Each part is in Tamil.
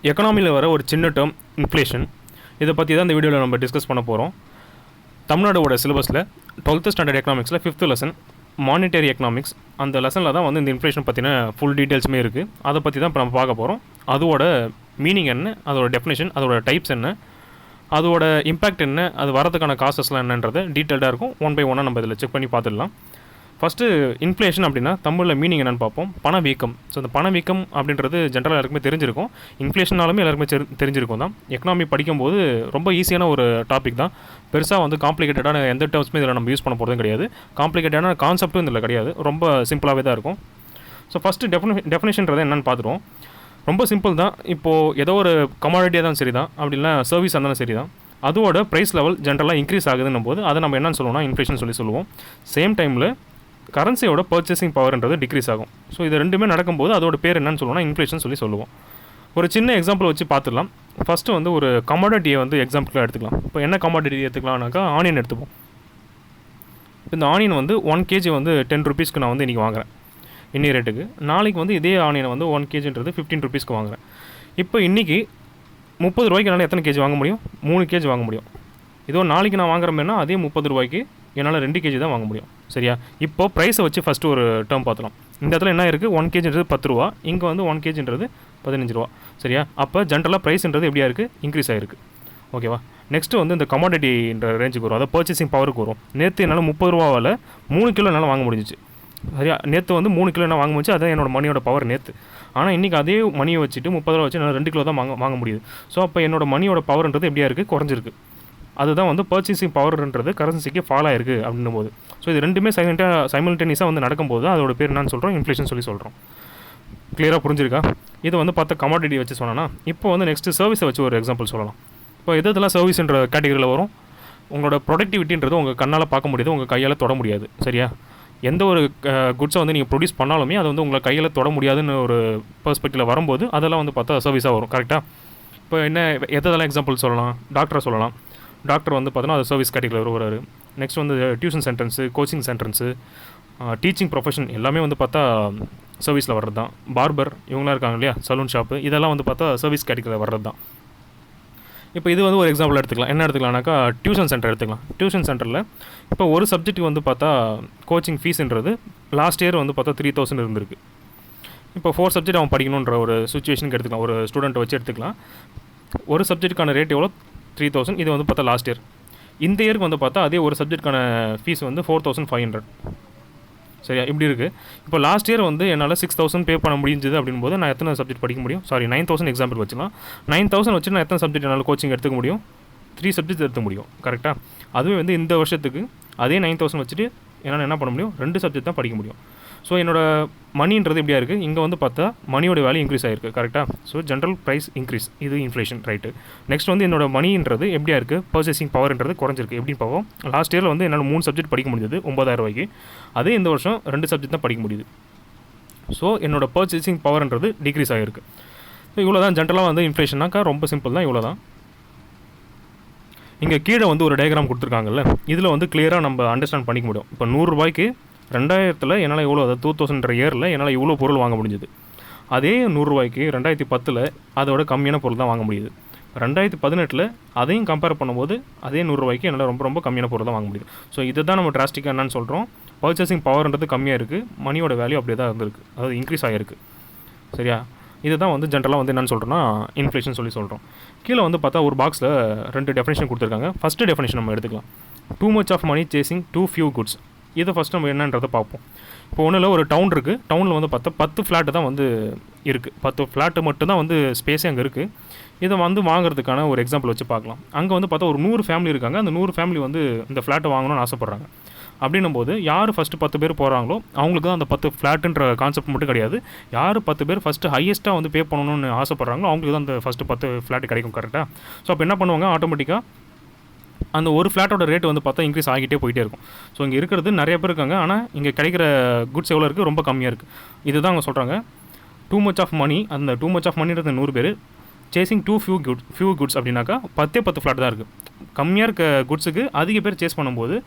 எக்கனாமியில் வர ஒரு சின்ன டேர்ம் இன்ஃப்ளேஷன். இதை பற்றி தான் இந்த வீடியோவில் நம்ம டிஸ்கஸ் பண்ண போகிறோம். தமிழ்நாடோட சிலபஸில் 12th ஸ்டாண்டர்ட் எக்கனாமிக்ஸில் 5th லெசன் மானிட்டரி எக்கனாமிக்ஸ், அந்த லெசனில் தான் வந்து இந்த இன்ஃப்ளேஷன் பற்றின ஃபுல் டீட்டெயில்ஸுமே இருக்குது. அதை பற்றி தான் இப்போ நம்ம பார்க்க போகிறோம். அதோட மீனிங் என்ன, அதோட டெஃபினேஷன், அதோட டைப்ஸ் என்ன, அதோட இம்பேக்ட் என்ன, அது வரதுக்கான காசஸ்லாம் என்னன்றது டீட்டெயில்டாக இருக்கும். ஒன் பை ஒன்னாக நம்ம இதில் செக் பண்ணி பார்த்துடலாம். ஃபஸ்ட்டு இன்ஃப்ளேஷன் அப்படின்னா தமிழில் மீனிங் என்னென்னு பார்ப்போம். பணவீக்கம். ஸோ இந்த பணவீக்கம் அப்படின்றது ஜென்ரலாக எல்லாருக்குமே தெரிஞ்சிருக்கும். இன்ஃப்ளேஷனாலுமே எல்லாருக்குமே தெரிஞ்சிருக்கும் தான். எக்கனாமி படிக்கும்போது ரொம்ப ஈஸியான ஒரு டாபிக் தான். பெருசாக வந்து காம்ப்ளிகேட்டடான எந்த டேர்ம்ஸுமே இதில் நம்ம யூஸ் பண்ண போகிறதும் கிடையாது. காம்ப்ளிகேட்டடான கான்செப்ட்டும் இதில் கிடையாது. ரொம்ப சிம்பிளாகவே தான் இருக்கும். ஸோ ஃபஸ்ட்டு டெஃபினேஷன்றதை என்னென்னு பார்த்துருவோம். ரொம்ப சிம்பிள் தான். இப்போது ஏதோ ஒரு கமாடிட்டியாக தான் சரி தான், அப்படி இல்லை சர்வீஸ் இருந்தாலும் சரி தான், அதோட ப்ரைஸ் லெவல் ஜென்ரலாக இன்க்ரீஸ் ஆகுதுன்னும் போது அதை நம்ம என்னென்னு சொல்லுவோம்னா இன்ஃப்ளேஷன் சொல்லுவோம். சேம் டைமில் கரன்சியோட பர்ச்சேசிங் பவர்ன்றது டிக்ரீஸ் ஆகும். ஸோ இது ரெண்டுமே நடக்கும்போது அதோட பேர் என்னன்னு சொல்லுவோம்னா இன்ஃப்ளேஷன் சொல்லுவோம். ஒரு சின்ன எக்ஸாம்பிள் வச்சு பார்த்துடலாம். ஃபஸ்ட்டு வந்து ஒரு கமாடிட்டியை வந்து எக்ஸாம்பிளாக எடுத்துக்கலாம். இப்போ என்ன கமாடிட்டி எடுத்துக்கலாம்னாக்கா ஆனியன் எடுத்துப்போம். இந்த ஆனியன் வந்து 1 kg வந்து 10 rupeesக்கு நான் வந்து இன்றைக்கி வாங்குகிறேன் இன்னி ரேட்டுக்கு. நாளைக்கு வந்து இதே ஆனியனை வந்து 1 kgன்றது 15 rupeesக்கு வாங்குகிறேன். இப்போ இன்றைக்கி 30 ரூபாய்க்கு என்னால் எத்தனை கேஜி வாங்க முடியும்? 3 kg வாங்க முடியும். இதோ நாளைக்கு நான் வாங்குற மாதிரினா அதே 30 ரூபாய்க்கு என்னால் 2 kg தான் வாங்க முடியும். சரியா? இப்போது ப்ரைஸை வச்சு ஃபஸ்ட்டு ஒரு டேர்ம் பார்த்துலாம். இந்த இடத்துல என்ன இருக்குது? 1 kgன்றது 10 ரூபா, இங்கே வந்து 1 kgன்றது 15 ரூபா. சரியா? அப்போ ஜென்ரலாக ப்ரைஸ்ன்றது எப்படியா இருக்குது? இன்க்ரீஸ் ஆகிருக்கு. ஓகேவா? நெக்ஸ்ட்டு வந்து இந்த கமாடிட்டின்ற ரேஞ்சுக்கு வரும், அதாவது பர்ச்சேசிங் பவருக்கு வரும். நேற்று என்னால் 30 ரூபாவில் 3 கிலோ என்னால் வாங்க முடிஞ்சிச்சு. சரியா? நேற்று வந்து 3 கிலோ என்ன வாங்க முடிஞ்சு, அதான் என்னோடய மணியோட பவர் நேற்று. ஆனால் இன்றைக்கி அதே மணியை வச்சுட்டு 30 ரூபா வச்சு என்னால் 2 கிலோ தான் வாங்க முடியுது. ஸோ அப்போ என்னோடய மணியோட பவர்ன்றது எப்படியா இருக்குது? குறைஞ்சிருக்கு. அதுதான் வந்து பர்ச்சேசிங் பவர்ன்றது கரன்சிக்கு ஃபால் ஆயிருக்கு அப்படின்னும் போது. ஸோ இது ரெண்டுமே சைமல்டேனியஸாக வந்து நடக்கும்போது அதோட பேர் என்னன்னு சொல்கிறோம்? இன்ஃப்ளேஷன் சொல்கிறோம். கிளியராக புரிஞ்சிருக்கா? இது வந்து பார்த்தா கமாடிட்டி வச்சு சொன்னோன்னா, இப்போ வந்து நெக்ஸ்ட்டு சர்வீஸை வச்சு ஒரு எக்ஸாம்பிள் சொல்லலாம். இப்போ இதெல்லாம் சர்வீஸ்ன்ற கேட்டகரியில் வரும். உங்களோட ப்ரொடக்டிவிட்டின்றது உங்கள் கண்ணால் பார்க்க முடியாது, உங்கள் கையால் தொட முடியாது. சரியா? எந்த ஒரு குட்ஸை வந்து நீங்கள் ப்ரொடியூஸ் பண்ணாலுமே அது வந்து உங்களை கையில் தொட முடியாதுன்னு ஒரு பெர்ஸ்பெக்டிவில் வரும்போது அதெல்லாம் வந்து பார்த்தா சர்வீஸாக வரும். கரெக்டாக? இப்போ என்ன எதெல்லாம் எக்ஸாம்பிள் சொல்லலாம்? டாக்டரை சொல்லலாம். டாக்டர் வந்து பார்த்தோன்னா அது சர்வீஸ் கேட்டகரியில் வருவார். நெக்ஸ்ட் வந்து tuition centres, coaching centres, teaching profession எல்லாமே வந்து பார்த்தா சர்வீஸில் வர்றது தான். பார்பர் இவங்களாம் இருக்காங்க இல்லையா, சலூன் ஷாப்பு, இதெல்லாம் வந்து பார்த்தா சர்வீஸ் கேட்டகரியில் வர்றது தான். இப்போ இது வந்து ஒரு எக்ஸாம்பிள் எடுத்துக்கலாம். என்ன எடுத்துக்கலாம்னாக்கா டியூஷன் சென்டர் எடுத்துக்கலாம். டியூஷன் சென்டரில் இப்போ ஒரு சப்ஜெக்ட்டுக்கு வந்து பார்த்தா கோச்சிங் ஃபீஸுன்றது லாஸ்ட் இயர் வந்து பார்த்தா 3000 இருந்திருக்கு. இப்போ 4 சப்ஜெக்ட் அவன் படிக்கணுன்ற ஒரு சுச்சுவேஷனுக்கு எடுத்துக்கலாம். ஒரு ஸ்டூடெண்ட்டை வச்சு எடுத்துக்கலாம். ஒரு சப்ஜெக்ட்டுக்கான ரேட் எவ்வளோ? 3000. இது வந்து பார்த்தா லாஸ்ட் இயர். இந்த இயருக்கு வந்து பார்த்தா அதே ஒரு சப்ஜெக்ட்டுக்கான ஃபீஸ் வந்து 4500. சரியா? இப்படி இருக்குது. இப்போ லாஸ்ட் இயர் வந்து என்னால் 6000 பே பண்ண முடிஞ்சது அப்படின் போது நான் எத்தனை சப்ஜெக்ட் படிக்க முடியும்? 9000 எக்ஸாம்பிள் வச்சுக்கலாம். 9000 வச்சு நான் எத்தனை சப்ஜெக்ட் என்னால் கோச்சிங் எடுத்துக்க முடியும்? 3 சப்ஜெக்ட் எடுத்துக்க முடியும். கரெக்டாக? அதுவே வந்து இந்த வருஷத்துக்கு அதே 9000 வச்சுட்டு என்னால் என்ன பண்ண முடியும்? 2 சப்ஜெக்ட் தான் படிக்க முடியும். ஸோ என்னோடய மணின்றது எப்படியா இருக்குது? இங்கே வந்து பார்த்தா மணியோட வேல்யூ இன்க்ரீஸ் ஆகிருக்கு. கரெக்டாக? ஸோ ஜென்ரல் ப்ரைஸ் இன்க்ரீஸ், இது இன்ஃப்ளேஷன். ரைட்டு. நெக்ஸ்ட் வந்து என்னோடய மணின்றது எப்படியா இருக்குது? பர்ச்சேசிங் பவர்ன்றது குறைஞ்சிருக்கு. எப்படின்னு பார்ப்போம். லாஸ்ட் இயரில் வந்து என்னால் 3 சப்ஜெக்ட் படிக்க முடிஞ்சது 9000 ரூபாய்க்கு. அதே இந்த வருஷம் 2 சப்ஜெக்ட் தான் படிக்க முடியுது. ஸோ என்னோடய பர்ச்சேசிங் பவர்ன்றது டிக்ரீஸ் ஆகிருக்கு. ஸோ இவ்வளோ தான் ஜென்ரலாக வந்து இன்ஃப்ளேஷனாக்கா ரொம்ப சிம்பிள் தான். இவ்வளோ தான். இங்கே கீழே வந்து ஒரு டயக்ராம் கொடுத்துருக்காங்கல்ல, இதில் வந்து கிளியராக நம்ம அண்டர்ஸ்டாண்ட் பண்ணிக்க முடியும். இப்போ 100 ரூபாய்க்கு 2000 என்னால் எவ்வளோ, அதாவது 2000 இயரில் என்னால் இவ்வளோ பொருள் வாங்க முடிஞ்சுது. அதே 100 ரூபாய்க்கு 2010 அதோட கம்மியான பொருள் தான் வாங்க முடியுது. 2018 அதையும் கம்பேர் பண்ணும்போது அதே 100 ரூபாய்க்கு என்னால் ரொம்ப ரொம்ப கம்மியான பொருள் தான் வாங்க முடியுது. ஸோ இதை தான் நம்ம டிராஸ்டிக்காக என்னன்னு சொல்கிறோம்? பர்ச்சேசிங் பவர்ன்றது கம்மியாக இருக்குது, மணியோட வேல்யூ அப்படியே தான் இருந்திருக்கு, அதாவது இன்க்ரீஸ் ஆகிருக்கு. சரியா? இதுதான் வந்து ஜென்ரலாக வந்து என்னென்னு சொல்கிறோன்னா இன்ஃப்ளேஷன் சொல்கிறோம். கீழே வந்து பார்த்தா ஒரு பாக்ஸில் 2 டெஃபினேஷன் கொடுத்துருக்காங்க. ஃபஸ்ட்டு டெஃபினேஷன் நம்ம எடுத்துக்கலாம். Too much of money chasing too few goods. இதை ஃபஸ்ட் நம்ம என்னன்றதை பார்ப்போம். இப்போ ஒன்றும் இல்லை, ஒரு டவுன் இருக்குது. டவுனில் வந்து பார்த்தா 10 ஃப்ளாட்டு தான் வந்து இருக்குது. 10 ஃப்ளாட்டு மட்டும்தான் வந்து ஸ்பேஸே அங்கே இருக்குது. இதை வந்து வாங்குறதுக்கான ஒரு எக்ஸாம்பிள் வச்சு பார்க்கலாம். அங்கே வந்து பார்த்தா ஒரு 100 ஃபேமிலி இருக்காங்க. அந்த 100 ஃபேமிலி வந்து இந்த ஃப்ளாட்டை வாங்கணும்னு ஆசைப்பட்றாங்க. அப்படின்னும் போது யார் ஃபஸ்ட்டு 10 பேர் போகிறாங்களோ அவங்களுக்கு தான் அந்த 10 ஃப்ளாட்டுன்ற கான்செப்ட் மட்டும் கிடையாது. யார் 10 பேர் ஃபஸ்ட்டு ஹையஸ்ட்டாக வந்து பே பண்ணணும்னு ஆசைப்பட்றாங்களோ அவங்களுக்கு தான் அந்த ஃபஸ்ட்டு 10 ஃப்ளாட்டு கிடைக்கும். கரெக்டாக? ஸோ அப்போ என்ன பண்ணுவாங்க? ஆட்டோமேட்டிக்காக அந்த ஒரு ஃப்ளாட்டோட ரேட் வந்து பார்த்தா இன்க்ரீஸ் ஆகிட்டே போயிட்டே இருக்கும். ஸோ இங்கே இருக்கிறது நிறைய பேர் இருக்காங்க, ஆனால் இங்கே கிடைக்கிற குட்ஸ் எவ்வளோ இருக்குது? ரொம்ப கம்மியாக இருக்குது. இதுதான் அவங்க சொல்கிறாங்க. டூ மச் ஆஃப் மணி, அந்த டூ மச் ஆஃப் மணின்றது 100 பேர், சேசிங் ஃபியூ குட்ஸ் அப்படின்னாக்கா 10 ஃப்ளாட் தான் இருக்குது. கம்மியாக இருக்க குட்ஸுக்கு அதிக பேர் சேஸ் பண்ணும்போது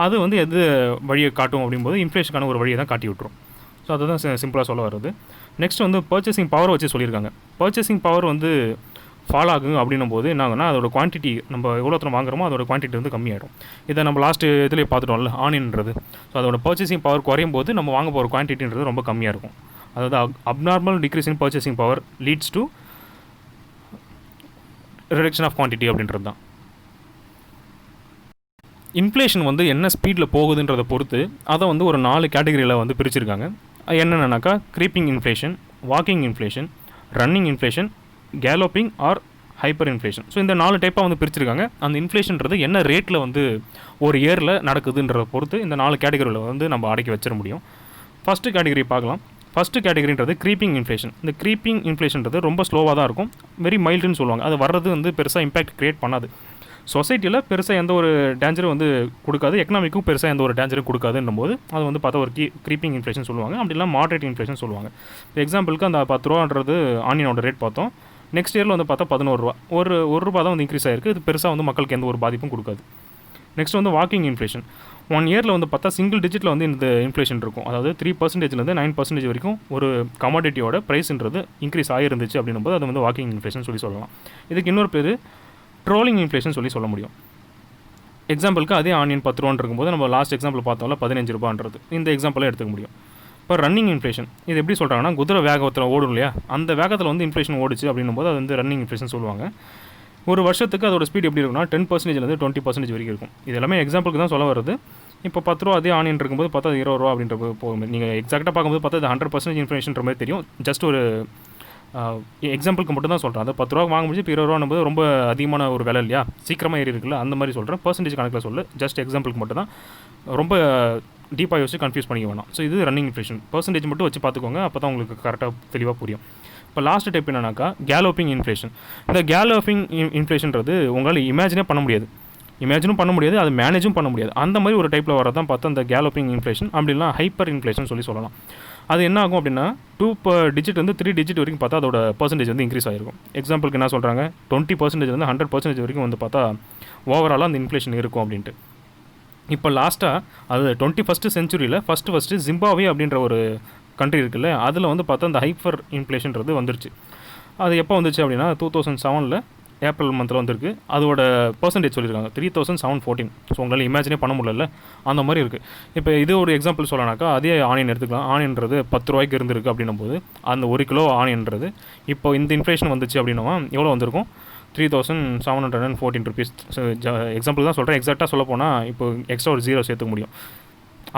அது வந்து எது வழியை காட்டும் அப்படிங்கும்போது இன்ஃப்ளேஷனுக்கான ஒரு வழியை தான் காட்டி விட்டுரும். ஸோ அதுதான் சிம்பிளாக சொல்ல வருது. நெக்ஸ்ட் வந்து பர்ச்சேசிங் பவர் வச்சு சொல்லியிருக்காங்க. பர்ச்சேசிங் பவர் வந்து ஃபால் ஆகுங்க அப்படின்னும் போது என்ன ஆகுனா அதோட குவான்டிட்டி நம்ம எவ்வளோ தூரம் வாங்குறோமோ அதோட குவான்டிட்டி வந்து கம்மியாகிடும். இதை நம்ம லாஸ்ட் இதிலே பார்த்துட்டோம்ல ஆனியன்றது. ஸோ அதோட பர்ச்சேசிங் பவர் குறையும் போது நம்ம வாங்க போகிற குவான்டிட்டின்றது ரொம்ப கம்மியாக இருக்கும். அதாவது abnormal decrease in purchasing power leads to reduction of quantity அப்படின்றது தான். இன்ஃப்ளேஷன் வந்து என்ன ஸ்பீடில் போகுதுன்றதை பொறுத்து அதை வந்து ஒரு 4 கேட்டகரியில் வந்து பிரிச்சிருக்காங்க. என்னென்னாக்கா creeping inflation, walking inflation, running inflation, galloping or hyper inflation. So இந்த 4 டைப்பாக வந்து பிரிச்சிருக்காங்க. அந்த இன்ஃப்ளேஷன்றது என்ன ரேட்டில் வந்து ஒரு இயரில் நடக்குதுன்றதை பொறுத்து இந்த 4 கேட்டகரியில் வந்து நம்ம அடக்கி வச்சிட முடியும். ஃபஸ்ட்டு கேட்டகரி பார்க்கலாம். ஃபஸ்ட்டு கேட்டகரின்றது க்ரீப்பிங் இன்ஃப்ளேஷன். இந்த க்ரீப்பிங் இன்ஃப்ளேஷன்றது ரொம்ப ஸ்லோவாக தான் இருக்கும், வெரி மைல்டுன்னு சொல்லுவாங்க. அது வர்றது வந்து பெருசாக இம்பாக்ட் க்ரியேட் பண்ணாது, சொசைட்டியில் பெருசாக எந்த ஒரு டேஞ்சரும் வந்து கொடுக்காது, எக்கனாமிக்கும் பெருசாக எந்த ஒரு டேஞ்சரும் கொடுக்காதுன்னும் போது அது வந்து பார்த்தா ஒரு க்ரீப்பிங் இன்ஃப்ளேஷன் சொல்லுவாங்க. அப்படிலாம் மாட்ரேட் இன்ஃப்ளேஷன் சொல்லுவாங்க. எக்ஸாம்பிளுக்கு அந்த 10 ரூபான்றது ஆனியனோட ரேட் பார்த்தோம். நெக்ஸ்ட் இயரில் வந்து பார்த்தா 11 ரூபா, ஒரு ரூபா தான் வந்து இன்க்ரீஸ் ஆகிருக்கு. இது பெருசாக வந்து மக்களுக்கு எந்த ஒரு பாதிப்பும் கொடுக்காது. நெக்ஸ்ட் வந்து வாக்கிங் இன்ஃப்ளேஷன். 1 இயரில் வந்து பார்த்தா சிங்கிள் டிஜிட்டில் வந்து இந்த இன்ஃப்ளேஷன் இருக்கும். அதாவது 3%லேருந்து 9% வரைக்கும் ஒரு கமாடிட்டியோட ப்ரைஸ்ன்றது இன்க்ரீஸ் ஆகிருந்துச்சு அப்படின்னும் போது அது வந்து வாக்கிங் இன்ஃப்ளேஷன் சொல்லலாம். இதுக்கு இன்னொரு பேர் ட்ரோலிங் இன்ஃப்ளேஷன் சொல்ல முடியும். எக்ஸாம்பிளுக்கு அதே ஆனியன் 10 ரூபான்னு இருக்கும்போது நம்ம லாஸ்ட் எக்ஸாம்பிள் பார்த்தோம்ல 15 ரூபான்றது, இந்த எக்ஸாம்பிளாக எடுத்துக்க முடியும். இப்போ ரன்னிங் இன்ஃப்ளேஷன் இது எப்படி சொல்கிறாங்கன்னா, குதிரை வேகத்தில் ஓடும் இல்லையா, அந்த வேகத்தில் வந்து இன்ஃப்ளேஷன் ஓடிச்சு அப்படின்னும் போது அது வந்து ரன்னிங் இன்ஃப்ளேஷன் சொல்லுவாங்க. ஒரு வருஷத்துக்கு அதோட ஸ்பீட் எப்படி இருக்குன்னா 10%லேருந்து 20% வரைக்கும் இருக்கும். இது எல்லாமே எக்ஸாம்பிளுக்கு தான் சொல்ல வருது. இப்போ 10 ரூபா அதே ஆனியன் இருக்கும்போது பார்த்தா 20 ரூபா அப்படின்ற போகும்போது நீங்கள் எக்ஸாக்டாக பார்க்கும்போது பார்த்தா அது 100% இன்ஃப்ளேஷன்ற மாதிரி தெரியும். ஜஸ்ட் ஒரு எக்ஸாம்பிளுக்கு மட்டும் தான் சொல்கிறேன். அது 10 ரூபா வாங்க முடிஞ்சு இப்போ 20 ரூபான்னும்போது ரொம்ப அதிகமான ஒரு விலை இல்லையா, சீக்கிரமாக ஏறி இருக்குல்ல, அந்த மாதிரி சொல்கிறேன். பர்சன்டேஜ் கணக்கில் சொல்லு, ஜஸ்ட் எக்ஸாம்பிளுக்கு மட்டும் தான், ரொம்ப டீப்பாக யோசிச்சு கன்ஃபியூஸ் பண்ணிக்க வேணாம். ஸோ இது ரன்னிங் இன்ஃப்ளேஷன், பர்சன்டேஜ் மட்டும் வச்சு பார்த்துக்கோங்க, அப்போ தான் உங்களுக்கு கரெக்டாக தெளிவாக புரியும். இப்போ லாஸ்ட் டைப் என்னன்னாக்கா கேலோப்பிங் இன்ஃப்ளேஷன். இந்த கேலோப்பிங் இன்ஃப்ளேஷன்றது உங்களால் இமேஜினே பண்ண முடியாது, இமேஜினும் பண்ண முடியாது, அது மேனேஜும் பண்ண முடியாது. அந்த மாதிரி ஒரு டைப்பில் வரதான் பார்த்தா அந்த கேலோப்பிங் இன்ஃப்ளேஷன், அப்படின்னா ஹைப்பர் இன்ஃப்ளேஷன் சொல்லலாம். அது என்ன ஆகும் அப்படின்னா 2 டிஜிட் வந்து 3 டிஜிட் வரைக்கும் பார்த்தா அதோட பர்சன்டேஜ் வந்து இன்க்ரீஸ் ஆகிருக்கும். எக்ஸாம்பிளுக்கு என்ன சொல்கிறாங்க, 20% வந்து 100% வரைக்கும் வந்து பார்த்தா ஓவராலாக அந்த இன்ஃப்ளேஷன் இருக்கும் அப்படின்ட்டு. இப்போ லாஸ்ட்டாக அது 21st செஞ்சுரியில் ஃபஸ்ட்டு ஜிம்பாப்வே அப்படின்ற ஒரு கண்ட்ரி இருக்குல்ல, அதில் வந்து பார்த்தா அந்த ஹைப்பர் இன்ஃப்ளேஷன்றது வந்துருச்சு. அது எப்போ வந்துச்சு அப்படின்னா 2007 ஏப்ரல் மந்தில் வந்திருக்கு. அதோட பர்சன்டேஜ் சொல்லியிருக்காங்க 3714. ஸோ உங்களால் இமேஜினே பண்ண முடியல, அந்த மாதிரி இருக்குது. இப்போ இது ஒரு எக்ஸாம்பிள் சொல்லனாக்கா அதே ஆனியன் எடுத்துக்கலாம். ஆனியன்றது 10 ரூபாய்க்கு இருந்திருக்கு அப்படின்னும் போது அந்த 1 கிலோ ஆனியன்றது இப்போ இந்த இன்ஃப்ளேஷன் வந்துச்சு அப்படின்னா எவ்வளோ வந்திருக்கும், 3714 ருபீஸ். ஸோ எக்ஸாம்பிள் தான் சொல்கிறேன், எக்ஸாக்டாக சொல்ல போனால் இப்போ எக்ஸ்ட்ரா ஒரு 0 சேர்த்துக்க முடியும்.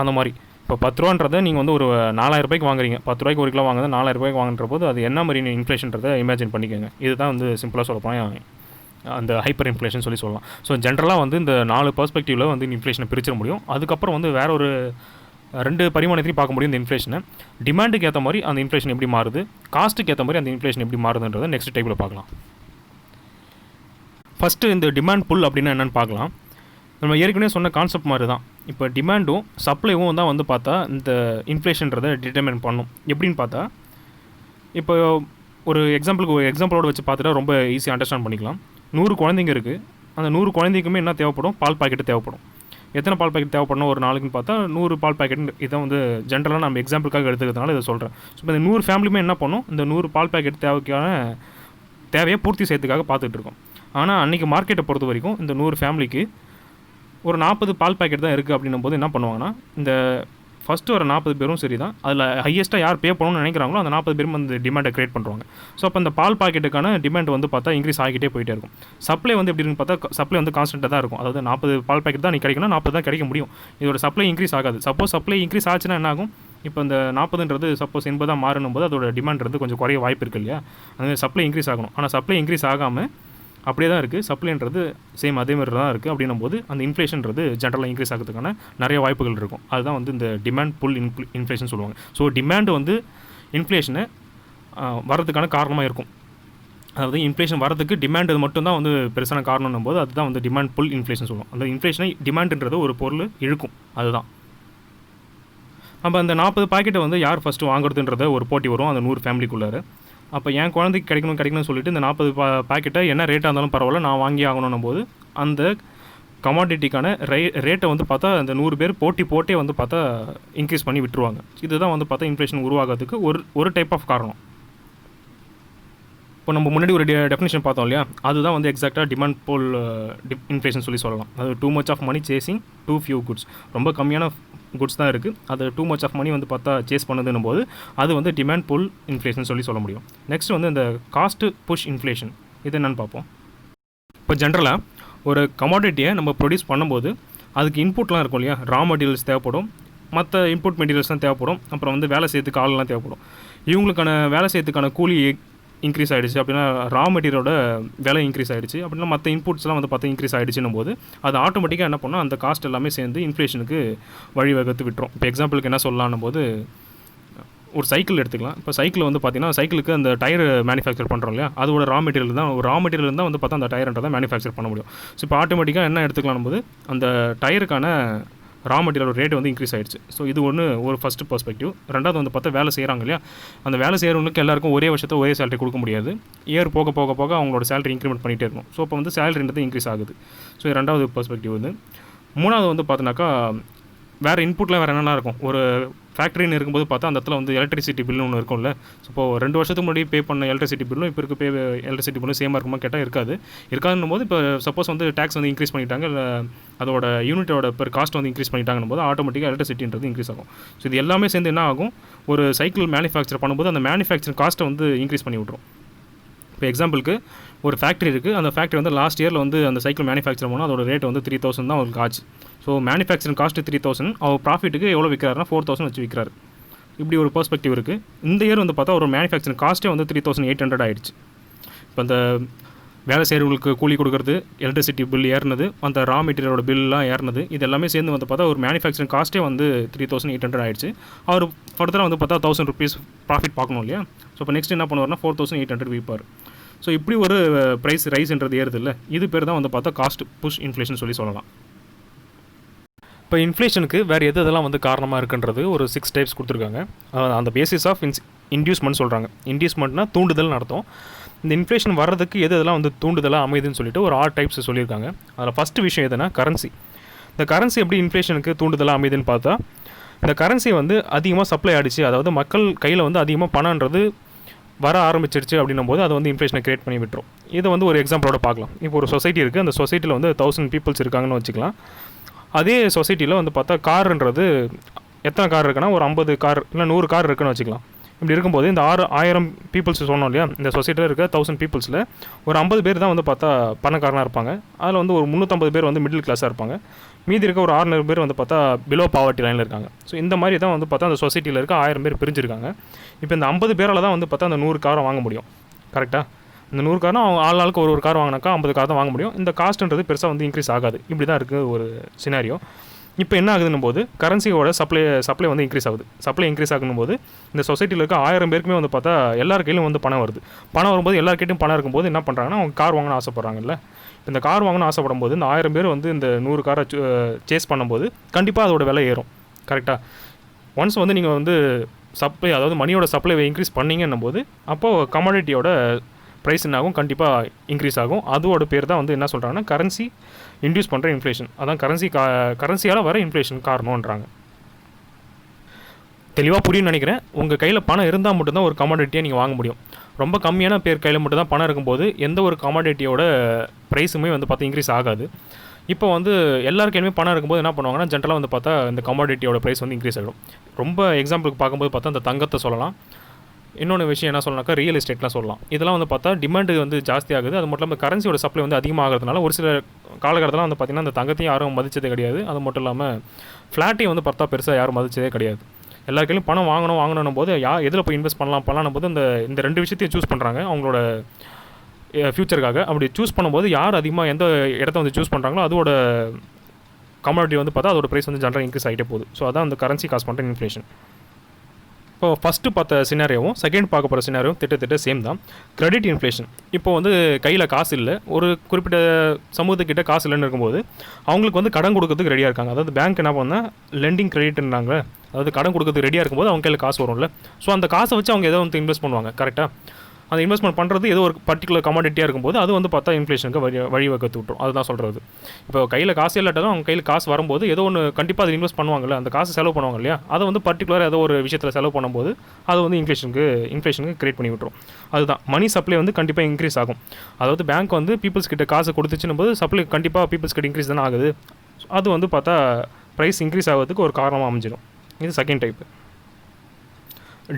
அந்த மாதிரி இப்போ 10 ரூபான்றதை நீங்கள் வந்து ஒரு 4000 ரூபாய்க்கு வாங்குறீங்க, 10 ரூபாய்க்கு 1 கிலோ வாங்குறது 4000 ரூபாய்க்கு வாங்குற போது அது என்ன மாதிரி இன்ஃப்ளேஷன்றதை இமேஜின் பண்ணிக்கோங்க. இதுதான் வந்து சிம்பிளாக சொல்ல போனால் அந்த ஹைப்பர் இன்ஃப்ளேஷன் சொல்லலாம். ஸோ ஜென்ரலாக வந்து இந்த 4 பெர்ஸ்பெக்டிவில் வந்து இன்ஃப்ளேஷனை பிரிச்சிட முடியும். அதுக்கப்புறம் வந்து வேற ஒரு 2 பரிமாணத்தையும் பார்க்க முடியும். இந்த இன்ஃப்ளேஷனை டிமாண்டுக்கு ஏற்ற மாதிரி அந்த இன்ஃப்ளேஷன் எப்படி மாறுது, காஸ்ட்டுக்கு ஏற்ற மாதிரி அந்த இன்ஃப்ளேஷன் எப்படி மாறுதுன்றதை நெக்ஸ்ட் டைப்பில் பார்க்கலாம். ஃபஸ்ட்டு இந்த டிமாண்ட் புல் அப்படின்னா என்னென்னு பார்க்கலாம். நம்ம ஏற்கனவே சொன்ன கான்செப்ட் மாதிரி தான். இப்போ டிமாண்டும் சப்ளைவும் தான் வந்து பார்த்தா இந்த இன்ஃப்ளேஷன்றதை டிட்டர்மைன் பண்ணும். எப்படின்னு பார்த்தா இப்போ ஒரு எக்ஸாம்பிளோட வச்சு பார்த்துட்டா ரொம்ப ஈஸியாக அண்டர்ஸ்டாண்ட் பண்ணிக்கலாம். 100 குழந்தைங்க இருக்குது. அந்த 100 குழந்தைக்குமே என்ன தேவைப்படும், பால் பாக்கெட்டு தேவைப்படும். எத்தனை பால் பாக்கெட் தேவைப்படணும் ஒரு நாளைக்குன்னு பார்த்தா 100 பால் பாக்கெட். இதை வந்து ஜென்ரலாக நம்ம எக்ஸாம்பிளுக்காக எடுத்துக்கிறதுனால இதை சொல்கிறேன். ஸோ இப்போ இந்த 100 ஃபேமிலியுமே என்ன பண்ணும், இந்த 100 பால் பாக்கெட் தேவையை பூர்த்தி செய்யறதுக்காக பார்த்துட்டு இருக்கோம். ஆனால் அன்றைக்கி மார்க்கெட்டை பொறுத்த வரைக்கும் இந்த 100 ஃபேமிலிக்கு ஒரு 40 பால் பாக்கெட் தான் இருக்குது அப்படின்னும் போது என்ன பண்ணுவாங்கன்னா, இந்த ஃபஸ்ட்டு ஒரு 40 பேரும் சரி தான், அதில் ஹையஸ்ட்டாக யார் பே பண்ணணும்னு நினைக்கிறாங்களோ அந்த 40 பேரும் அந்த டிமாண்டை க்ரியேட் பண்ணுறாங்க. ஸோ அப்போ அந்த பால் பாக்கெட்டுக்கான டிமாண்ட் வந்து பார்த்தா இன்க்ரீஸ் ஆகிட்டே போயிட்டே இருக்கும். சப்ளை வந்து எப்படின்னு பார்த்தா சப்ளை வந்து கான்ஸ்டண்ட்டாக தான் இருக்கும். அதாவது 40 பால் பாக்கெட் தான் நீ கிடைக்கணும், 40 தான் கிடைக்க முடியும். இதோட சப்ளை இன்க்ரீஸ் ஆகாது. சப்போஸ் சப்ளை இன்க்ரீஸ் ஆச்சுன்னா என்ன ஆகும், இப்போ இந்த 40ன்றது சப்போஸ் 80 மாறும் போது அதோட டிமாண்ட் கொஞ்சம் குறைய வாய்ப்பு இருக்குது இல்லையா. அந்த சப்ளை இன்க்ரீஸ் ஆகணும். ஆனால் சப்ளை இன்க்ரீஸ் ஆகாமல் அப்படியே தான் இருக்குது. சப்ளைன்றது சேம் அதே மாதிரி தான் இருக்குது. அப்படின்னும் போது அந்த இன்ஃப்ளேஷன்றது ஜென்ரலாக இன்க்ரீஸ் ஆகிறதுக்கான நிறைய வாய்ப்புகள் இருக்கும். அதுதான் வந்து இந்த டிமாண்ட் புல் இன்ஃப்ளேஷன் சொல்லுவாங்க. ஸோ டிமாண்டு வந்து இன்ஃப்ளேஷனை வரதுக்கான காரணமாக இருக்கும். அதாவது இன்ஃப்ளேஷன் வரதுக்கு டிமாண்ட் அது மட்டும் தான் வந்து பெருசான காரணம்னும் போது அதுதான் வந்து டிமாண்ட் புல் இன்ஃப்ளேஷன் சொல்லுவோம். அந்த இன்ஃப்ளேஷனை டிமாண்டுன்றது ஒரு பொருள் இழுக்கும். அதுதான் நம்ம அந்த 40 பாக்கெட்டை வந்து யார் ஃபஸ்ட்டு வாங்குறதுன்றத ஒரு போட்டி வரும் அந்த 100 ஃபேமிலிக்குள்ளார. அப்போ என் குழந்தைக்கு கிடைக்கணும்னு சொல்லிட்டு இந்த 40 பாக்கெட்டை என்ன ரேட்டாக இருந்தாலும் பரவாயில்ல நான் வாங்கி ஆகணும் போது அந்த கமாடிட்டிக்கான ரேட்டை வந்து பார்த்தா அந்த 100 பேர் போட்டே வந்து பார்த்தா இன்க்ரீஸ் பண்ணி விட்டுருவாங்க. இதுதான் வந்து பார்த்தா இன்ஃப்ளேஷன் உருவாகிறதுக்கு ஒரு டைப் ஆஃப் காரணம். இப்போ நம்ம முன்னாடி ஒரு டெஃபினேஷன் பார்த்தோம் இல்லையா, அதுதான் வந்து எக்ஸாக்டாக டிமாண்ட் போல் இன்ஃப்ளேஷன் சொல்லலாம். அது too much of money chasing too few goods. ரொம்ப கம்மியான குட்ஸ் தான் இருக்குது, அது டூ மச் ஆஃப் மணி வந்து பார்த்தா சேஸ் பண்ணுதுன்னும் போது அது வந்து டிமாண்ட் புல் இன்ஃப்ளேஷன் சொல்ல முடியும். நெக்ஸ்ட் வந்து இந்த காஸ்ட் புஷ் இன்ஃப்ளேஷன், இது என்னென்னு பார்ப்போம். இப்போ ஜென்ரலாக ஒரு கமாடிட்டியை நம்ம ப்ரொடியூஸ் பண்ணும்போது அதுக்கு இன்புட்லாம் இருக்கும் இல்லையா, ரா மெட்டீரியல்ஸ் தேவைப்படும், மற்ற இன்புட் மெட்டீரியல்ஸ்லாம் தேவைப்படும், அப்புறம் வந்து வேலை செய்யறதுக்கு ஆள்லாம் தேவைப்படும். இவங்களுக்கான வேலை செய்யறதுக்கான கூலி இன்க்ரீஸ் ஆகிடுச்சு அப்படின்னா ரா மெட்டீரியலோட விலை இன்க்ரீஸ் ஆகிடுச்சு அப்படின்னா மற்ற இன்புட்ஸ்லாம் வந்து பார்த்தா இன்க்ரீஸ் ஆகிடுச்சுன்னும் போது அது ஆட்டோமேட்டிக்காக என்ன பண்ணால் அந்த காஸ்ட் எல்லாமே சேர்ந்து இன்ஃப்ளேஷனுக்கு வழிவகுத்து விட்டுரும். இப்போ எக்ஸாம்பிளுக்கு என்ன சொல்லலான்னும் போது ஒரு சைக்கிள் எடுத்துக்கலாம். இப்போ சைக்கிள் வந்து பார்த்தீங்கன்னா சைக்கிளுக்கு அந்த டயர் மேனுஃபேக்சர் பண்ணுறோம் இல்லையா, அதோட ரா மெட்டீரியல் தான் வந்து பார்த்தா அந்த டயர்ன்றதை மேனுஃபேக்சர் பண்ண முடியும். ஸோ இப்போ ஆட்டோமேட்டிக்காக என்ன எடுத்துக்கலாம் போது அந்த டயருக்கான ரா மெட்டீரியல் ரேட் வந்து இன்க்ரீஸ் ஆகிடுச்சு. ஸோ இது ஒரு ஃபஸ்ட்டு பெர்ஸ்பெக்டிவ். ரெண்டாவது வந்து பார்த்தா வேலை செய்கிறாங்க இல்லையா, அந்த வேலை செய்கிறவங்களுக்கு எல்லாருக்கும் ஒரே வருஷத்தில் ஒரே சேலரி கொடுக்க முடியாது. இயர் போக அவங்களோட சேலரி இன்க்ரிமெண்ட் பண்ணிகிட்டே இருக்கும். ஸோ இப்போ வந்து சேலரின்றது இன்க்ரீஸ் ஆகுது. ஸோ ரெண்டாவது பெர்ஸ்பெக்டிவ் வந்து. மூணாவது வந்து பார்த்தினாக்கா வேறு இன்புட்டில் வேறு என்னென்னா இருக்கும். ஒரு ஃபேக்ட்ரின்னு இருக்கும்போது பார்த்தா அந்த இடத்துல வந்து எலக்ட்ரிசிட்டி பில்னு ஒன்று இருக்கும்ல. ஸோ இப்போ 2 வருஷத்துக்கு முன்னாடி பே பண்ண எலக்ட்ரிசிட்டி பில்லும் இப்போ இருக்க எலக்ட்ரிசிட்டி பில்லும் சேமாக இருக்குமா கேட்டால் இருக்காதுன்னும் போது இப்போ சப்போஸ் வந்து டேக்ஸ் வந்து இன்க்ரீஸ் பண்ணிட்டாங்க, இல்லை அதோட யூனிட்டோட பெர் காஸ்ட் வந்து இன்க்ரீஸ் பண்ணிட்டாங்கன்னு போது ஆட்டோமேட்டிக்காக எலக்ட்ரிசிட்டின்றது இன்க்ரீஸ் ஆகும். ஸோ இது எல்லாமே சேர்ந்து என்ன ஆகும், ஒரு சைக்கிள் மேனுஃபேக்சர் பண்ணும்போது அந்த மேனுஃபேக்சரிங் காஸ்ட்டை வந்து இன்க்ரீஸ் பண்ணி விட்ரும். இப்போ எக்ஸாம்பிளுக்கு ஒரு ஃபேக்ட்ரி இருக்குது, அந்த ஃபேக்ட்ரி வந்து லாஸ்ட் இயரில் வந்து அந்த சைக்கிள் மேனுஃபேக்சர் பண்ணால் அதோட ரேட் வந்து 3000 தான் அவங்களுக்கு ஆச்சு. ஸோ மேனுஃபேக்சரிங் காஸ்ட்டு 3000, அவர் ப்ராஃபிட்டுக்கு எவ்வளோ விற்கிறாருன்னா 4000 வச்சு விற்கிறாரு. இப்படி ஒரு பெர்ஸ்பெக்டிவ் இருக்குது. இந்த இயர் வந்து பார்த்தா ஒரு மேனுஃபேக்சரிங் காஸ்ட்டே வந்து 3800 ஆகிடுச்சு. இப்போ அந்த வேலை செய்கிறவங்களுக்கு கூலி கொடுக்குறது, எலக்ட்ரிசிட்டி பில் ஏறினது, அந்த ரா மெட்டீரியலோட பில்லாம் ஏறினது, இது எல்லாமே சேர்ந்து வந்து பார்த்தா ஒரு மேனுஃபேக்சரிங் காஸ்ட்டே வந்து 3800 ஆகிடுச்சு. அவர் ஃபர்தராக வந்து பார்த்தா 1000 rupees ப்ராஃபிட் பார்க்கணும் இல்லையா. ஸோ இப்போ நெக்ஸ்ட் என்ன பண்ணுவார்னா 4800 விற்பார். ஸோ இப்படி ஒரு ப்ரைஸ் ரைஸ்ன்றது ஏறுது இல்லை, இது பேர் தான் வந்து பார்த்தா காஸ்ட் புஷ் இன்ஃப்ளேஷன் சொல்லலாம். இப்போ இன்ஃப்ளேஷனுக்கு வேறு எதெல்லாம் வந்து காரணமாக இருக்குன்றது ஒரு 6 டைப்ஸ் கொடுத்துருக்காங்க. அந்த பேசிஸ் ஆஃப் இன்டியூஸ்மெண்ட் சொல்கிறாங்க. இன்டியூஸ்மெண்ட்னா தூண்டுதல் அர்த்தம். இந்த இன்ஃப்ளேஷன் வர்றதுக்கு எதெல்லாம் வந்து தூண்டுதலாக அமைதுன்னு சொல்லிட்டு ஒரு 6 டைப்ஸ் சொல்லியிருக்காங்க. அதில் ஃபஸ்ட்டு விஷயம் எதுனா கரன்சி. இந்த கரன்சி எப்படி இன்ஃப்ளேஷனுக்கு தூண்டுதலாக அமைதுன்னு பார்த்தா, இந்த கரன்சி வந்து அதிகமாக சப்ளை ஆகிடுச்சு, அதாவது மக்கள் கையில் வந்து அதிகமாக பணன்றது வர ஆரம்பிச்சிருச்சு அப்படின்னும் போது அது வந்து இன்ஃப்ளேஷனை கிரியேட் பண்ணி விட்டுரும். இதை வந்து ஒரு எக்ஸாம்பிளோட பார்க்கலாம். இப்போ ஒரு சொசைட்டி இருக்குது, அந்த சொசைட்டியில் வந்து 1000 பீப்புள்ஸ் இருக்காங்கன்னு வச்சுக்கலாம். அதே சொசைட்டியில் வந்து பார்த்தா காருன்றது எத்தனை கார் இருக்குன்னா ஒரு 50 கார் இல்லை 100 கார் இருக்குன்னு வச்சுக்கலாம். இப்படி இருக்கும்போது இந்த 1000 பீப்புள்ஸ் சொன்னோம் இல்லையா, இந்த சொசைட்டியில் இருக்க 1000 பீப்புள்ஸில் ஒரு 50 பேர் தான் வந்து பார்த்தா பணக்காரனாக இருப்பாங்க. அதில் வந்து ஒரு 350 பேர் வந்து மிடில் கிளாஸாக இருப்பாங்க. மீதி இருக்க ஒரு 600 பேர் வந்து பார்த்தா பிலோ பாவர்ட்டி லைனில் இருக்காங்க. ஸோ இந்த மாதிரி தான் வந்து பார்த்தா அந்த சொசைட்டியில் இருக்க 1000 பேர் பிரிஞ்சிருக்காங்க. இப்போ இந்த 50 பேரால் தான் வந்து பார்த்தா அந்த 100 காரை வாங்க முடியும். கரெக்டாக இந்த 100 காரும் அவங்க ஆளுக்கு ஒரு கார் வாங்கினாக்கா 50 கார் தான் வாங்க முடியும். இந்த காஸ்ட்ன்றது பெருசாக வந்து இன்க்ரீஸ் ஆகாது. இப்படி தான் இருக்குது ஒரு சினாரியோ. இப்போ என்ன ஆகுதுன்னும் போது கரன்சியோட சப்ளை வந்து இன்க்ரீஸ் ஆகுது. சப்ளை இன்க்ரீஸ் ஆகும்போது போது இந்த சொசைட்டியில் இருக்க 1000 பேருக்குமே வந்து பார்த்தா எல்லார் கையிலும் வந்து பணம் வருது. பணம் வரும்போது எல்லாருக்கிட்டையும் பணம் இருக்கும்போது என்ன பண்ணுறாங்கன்னா அவங்க கார் வாங்கணும்னு ஆசைப்பட்றாங்கல்ல. இந்த கார் வாங்கணும்னு ஆசைப்படும் போது இந்த 1000 பேர் வந்து இந்த 100 காரை சேஸ் பண்ணும்போது கண்டிப்பாக அதோட விலை ஏறும். கரெக்டாக ஒன்ஸ் வந்து நீங்கள் வந்து சப்ளை, அதாவது மணியோட சப்ளை இன்க்ரீஸ் பண்ணிங்கன்னும் போது அப்போது கமாடிட்டியோட ப்ரைஸ் என்ன ஆகும், கண்டிப்பாக இன்க்ரீஸ் ஆகும். அதோட பேர் தான் வந்து என்ன சொல்கிறாங்கன்னா கரன்சி இன்டியூஸ் பண்ணுற இன்ஃப்ளேஷன். அதான் கரன்சியால் வர இன்ஃப்ளேஷன் காரணன்றாங்க. தெளிவாக புரியும்னு நினைக்கிறேன். உங்கள் கையில் பணம் இருந்தால் மட்டும்தான் ஒரு கமாடிட்டியை நீங்கள் வாங்க முடியும். ரொம்ப கம்மியான பேர் கையில் மட்டும் தான் பணம் இருக்கும்போது எந்த ஒரு கமாடிட்டியோட ப்ரைஸுமே வந்து பார்த்தா இன்க்ரீஸ் ஆகாது. இப்போ வந்து எல்லார் கையிலுமே பணம் இருக்கும்போது என்ன பண்ணுவாங்கன்னா ஜென்ரலாக வந்து பார்த்தா இந்த கமாடிட்டியோட ப்ரைஸ் வந்து இன்க்ரீஸ் ஆகிடும். ரொம்ப எக்ஸாம்பிளுக்கு பார்க்கும்போது பார்த்தா இந்த தங்கத்தை சொல்லலாம். இன்னொன்று விஷயம் என்ன சொல்லலாம்க்கா, ரியல் எஸ்டேட்லாம் சொல்லலாம். இதெல்லாம் வந்து பார்த்தா டிமாண்டு வந்து ஜாஸ்தி ஆகுது. அது மட்டும் இல்லாமல் கரன்சியோட சப்ளை வந்து அதிகமாகிறதுனால ஒரு சில காலகட்டத்தில் வந்து பார்த்திங்கன்னா அந்த தங்கத்தையும் யாரும் மதிச்சதே கிடையாது. அது மட்டும் இல்லாமல் ஃப்ளாட்டையும் வந்து பார்த்தா பெருசாக யாரும் மதிச்சதே கிடையாது. எல்லா கையிலும் பணம் வாங்கணும் போது எதில் போய் இன்வெஸ்ட் பண்ணலாம் போது இந்த 2 விஷயத்தையும் சூஸ் பண்ணுறாங்க அவங்களோட ஃப்யூச்சருக்காக. அப்படி சூஸ் பண்ணும்போது யார் அதிகமாக எந்த இடத்த வந்து சூஸ் பண்ணுறாங்களோ அதோட கமாடிட்டி வந்து பார்த்தா அதோட ப்ரைஸ் வந்து ஜென்ரலாக இன்க்ரீஸ் ஆகிட்டே போகுது. ஸோ அதான் அந்த கரன்சி காஸ் பண்ணுற இன்ஃப்ளேஷன். இப்போ ஃபஸ்ட்டு பார்த்த சினாரியோவும் செகண்ட் பார்க்க போகிற சினாரியோவும் திட்ட சேம் தான். Credit inflation. இப்போ வந்து கையில் காசு இல்லை, ஒரு குறிப்பிட்ட சமூகத்துக்கிட்ட காசு இல்லைன்னு இருக்கும்போது அவங்களுக்கு வந்து கடன் கொடுக்கறதுக்கு ரெடியாக இருக்காங்க. அதாவது பேங்க் என்ன பண்ணால் லெண்டிங் கிரெடிட்ன்றாங்க, அதாவது கடன் கொடுக்கறதுக்கு ரெடியாக இருக்கும்போது அவங்க கையில் காசு வரும்ல. ஸோ அந்த காசை வச்சு அவங்க ஏதோ வந்து இன்வெஸ்ட் பண்ணுவாங்க. கரெக்டாக அந்த இன்வெஸ்ட்மெண்ட் பண்ணுறது ஏதோ ஒரு பர்டிகுலர் கமாடிட்டியாக இருக்கும்போது அது வந்து பார்த்தா இன்ஃப்ளேஷனுக்கு வழிவகுத்து விட்டுரும். அதுதான் சொல்கிறது. இப்போ கையில் காசு இல்லாட்டாலும் அவங்க கையில் காசு வரும்போது ஏதோ ஒன்று கண்டிப்பாக அது இன்வெஸ்ட் பண்ணுவாங்கல்ல, அந்த காசு செலவு பண்ணுவாங்க இல்லையா, அதை வந்து பர்டிகுலராக ஏதோ ஒரு விஷயத்தில் செலவு பண்ணும்போது அது வந்து இன்ஃப்ளேஷனுக்கு கிரியேட் பண்ணி விட்டுரும். அதுதான் மணி சப்ளை வந்து கண்டிப்பாக இன்க்ரீஸ் ஆகும். அதாவது பேங்க் வந்து பீப்புள்ஸ் கிட்ட காசு கொடுத்துச்சுன்னும் போது சப்ளை கண்டிப்பாக பீப்புள்ஸ் கிட்ட இன்க்ரீஸ் தானே ஆகுது. அது வந்து பார்த்தா ப்ரைஸ் இன்க்ரீஸ் ஆகிறதுக்கு ஒரு காரணமாக அமைஞ்சிடும். இது செகண்ட் டைப்பு.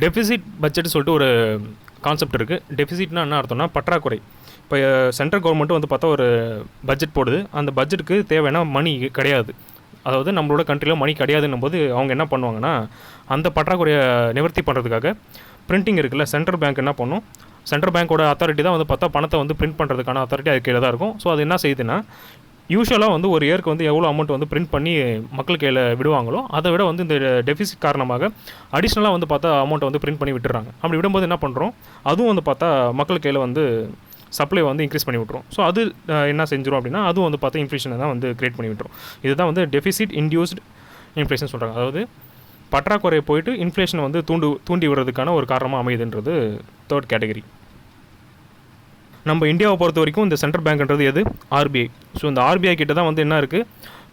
டெஃபிசிட் பட்ஜெட் சொல்லிட்டு ஒரு கான்செப்ட் இருக்குது. டெஃபிசிட்னா என்ன அர்த்தம்னா பற்றாக்குறை. இப்போ சென்ட்ரல் கவர்மெண்ட்டும் வந்து பார்த்தா ஒரு பட்ஜெட் போடுது. அந்த பட்ஜெட்டுக்கு தேவையான மணி கிடையாது. அதாவது நம்மளோட கண்ட்ரியில் மணி கிடையாதுன்னும் போது அவங்க என்ன பண்ணுவாங்கன்னா, அந்த பற்றாக்குறையை நிவர்த்தி பண்ணுறதுக்காக பிரிண்டிங் இருக்குல்ல, சென்ட்ரல் பேங்க் என்ன பண்ணும், சென்ட்ரல் பேங்க்கோட அத்தாரிட்டி தான் வந்து பார்த்தா பணத்தை வந்து பிரிண்ட் பண்ணுறதுக்கான அத்தாரிட்டி அது கீழே தான் இருக்கும். ஸோ அது என்ன செய்யுதுன்னா, யூஸ்வலாக வந்து ஒரு இயருக்கு வந்து எவ்வளோ அமௌண்ட் வந்து பிரிண்ட் பண்ணி மக்கள் கையில் விடுவாங்களோ அதை விட வந்து இந்த டெஃபிசிட் காரணமாக அடிஷ்னலாக வந்து பார்த்தா அமௌண்ட்டை வந்து பிரிண்ட் பண்ணி விட்டுறாங்க. அப்படி விடும்போது என்ன பண்ணுறோம், அதுவும் வந்து பார்த்தா மக்கள் கையில் வந்து சப்ளை வந்து இன்க்ரீஸ் பண்ணி விட்ரும். ஸோ அது என்ன செஞ்சிடும் அப்படின்னா, அதுவும் வந்து பார்த்தா இன்ஃப்ளேஷனை தான் வந்து கிரியேட் பண்ணி விட்டுரும். இதுதான் வந்து டெஃபிசிட் இன்டியூஸ்டு இன்ஃப்ளேஷன் சொல்கிறாங்க. அதாவது பற்றாக்குறையை போயிட்டு இன்ஃப்ளேஷனை வந்து தூண்டி விடுறதுக்கான ஒரு காரணமாக அமையுதுன்றது தேர்ட் கேட்டகரி. நம்ம இந்தியாவை பொறுத்த வரைக்கும் இந்த சென்ட்ரல் பேங்க்ன்றது எது, ஆர்பிஐ. ஸோ இந்த ஆர்பிஐ கிட்ட தான் வந்து என்ன இருக்குது,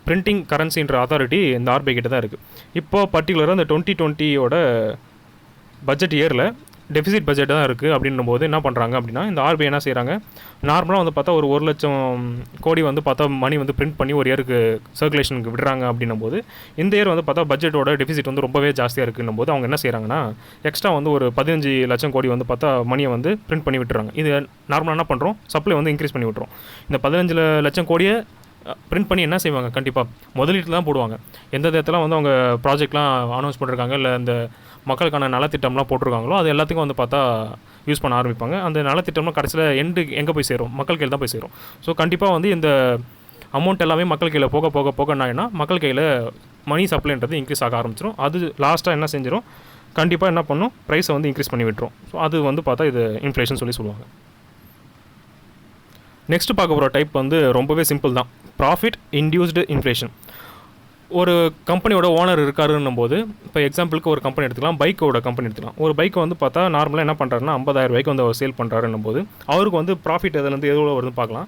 பிரிண்டிங் கரன்சின்ற அத்தாரிட்டி இந்த ஆர்பிஐ கிட்ட தான் இருக்குது. இப்போது பர்டிகுலராக இந்த 2020 பட்ஜெட் இயரில் டெஃபிசிட் பட்ஜெட் தான் இருக்குது. அப்படின்னும் போது என்ன பண்ணுறாங்க அப்படின்னா, இந்த ஆர்பிஐ என்ன செய்கிறாங்க, நார்மலாக வந்து பார்த்தா ஒரு 1,00,000 கோடி வந்து பார்த்தா மணி வந்து பிரிண்ட் பண்ணி ஒரு இயருக்கு சர்க்குலேஷனுக்கு விடுறாங்க. அப்படின்னும் போது இந்த இயர் வந்து பார்த்தா பட்ஜெட்டோட டெஃபிசிட் வந்து ரொம்பவே ஜாஸ்தியாக இருக்குன்னும் போது அவங்க என்ன செய்கிறாங்கன்னா, எக்ஸ்ட்ரா வந்து ஒரு 15 லட்சம் கோடி வந்து பார்த்தா மணியை வந்து பிரிண்ட் பண்ணி விட்டுறாங்க. இது நார்மலாக என்ன பண்ணுறோம், சப்ளை வந்து இன்க்ரீஸ் பண்ணி விட்டுரும். இந்த 15 லட்சம் கோடியை பிரிண்ட் பண்ணி என்ன செய்வாங்க, கண்டிப்பாக முதலீட்டில் தான் போடுவாங்க. எந்த இடத்துல வந்து அவங்க ப்ராஜெக்ட்லாம் அனௌன்ஸ் பண்ணிருக்காங்க, இல்லை இந்த மக்களுக்கான நலத்திட்டம்லாம் போட்டிருக்காங்களோ அது எல்லாத்துக்கும் வந்து பார்த்தா யூஸ் பண்ண ஆரம்பிப்பாங்க. அந்த நலத்திட்டம்லாம் கடைசியில் எங்கே போய் சேரும், மக்கள் கையில் தான் போய் சேரும். ஸோ கண்டிப்பாக வந்து இந்த அமௌண்ட் எல்லாமே மக்கள் கையில் போக போக போக என்ன மக்கள் கையில் மணி சப்ளைன்றது இன்க்ரீஸ் ஆக ஆரம்பிச்சிடும். அது லாஸ்ட்டாக என்ன செஞ்சிடும், கண்டிப்பாக என்ன பண்ணும், ப்ரைஸை வந்து இன்க்ரீஸ் பண்ணி விட்டுரும். ஸோ அது வந்து பார்த்தா இது இன்ஃப்ளேஷன் சொல்லுவாங்க. நெக்ஸ்ட் பார்க்க போகிற டைப் வந்து ரொம்பவே சிம்பிள் தான், ப்ராஃபிட் இன்டியூஸ்டு இன்ஃப்ளேஷன். ஒரு கம்பெனியோட ஓனர் இருக்காருன்னும் போது, இப்போ எக்ஸாம்பிளுக்கு ஒரு கம்பெனி எடுத்துக்கலாம், பைக்கோட கம்பெனி எடுத்துக்கலாம். ஒரு பைக்கை வந்து பார்த்தா நார்மலாக என்ன பண்ணுறாருன்னா 50,000 ரூபாய்க்கு வந்து அவர் சேல் பண்ணுறாருன்னும் போது அவருக்கு வந்து ப்ராஃபிட் அதுலேருந்து எவ்வளோ வருதுன்னு பார்க்கலாம்.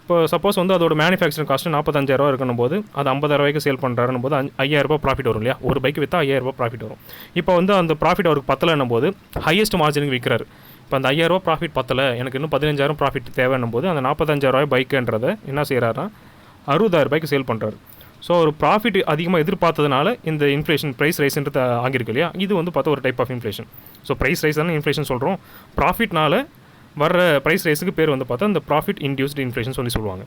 இப்போ சப்போஸ் வந்து அதோட மேனுஃபேக்சரிங் காஸ்ட்டு 45,000 இருக்கணும் போது அது 50,000 ரூபாய்க்கு சேல் பண்ணுறாருன்னும் போது 5,000 ரூபாய் ப்ராஃபிட் வரும் இல்லையா, ஒரு பைக்கு விற்றா 5,000 ரூபாய் ப்ராஃபிட் வரும். இப்போ வந்து அந்த ப்ராஃபிட் அவருக்கு பத்தலைன்னும் போது ஹையஸ்ட் மார்ஜினுக்கு விற்கிறாரு. இப்போ அந்த 5,000 ரூபாய் ப்ராஃபிட் பத்தலை, எனக்கு இன்னும் 15,000 ப்ராஃபிட் தேவைன்னும் போது அந்த 45,000 ரூபாய் பைக்குன்றதை என்ன செய்கிறாருன்னா 60,000 ரூபாய்க்கு சேல் பண்ணுறாரு. ஸோ ஒரு ப்ராஃபிட் அதிகமாக எதிர்பார்த்ததுனால இந்த இன்ஃப்ளேஷன் ப்ரைஸ் ரைஸ்ன்றது ஆகிருக்கு இல்லையா, இது வந்து பார்த்தா ஒரு type of inflation. So price rise தானே இன்ஃப்ளேஷன் சொல்கிறோம். ப்ராஃபிட்னால வர்ற ப்ரைஸ் ரைஸுக்கு பேர் வந்து பார்த்தா இந்த ப்ராஃபிட் இன்டியூஸ்டு இன்ஃப்ளேஷன் சொல்லுவாங்க.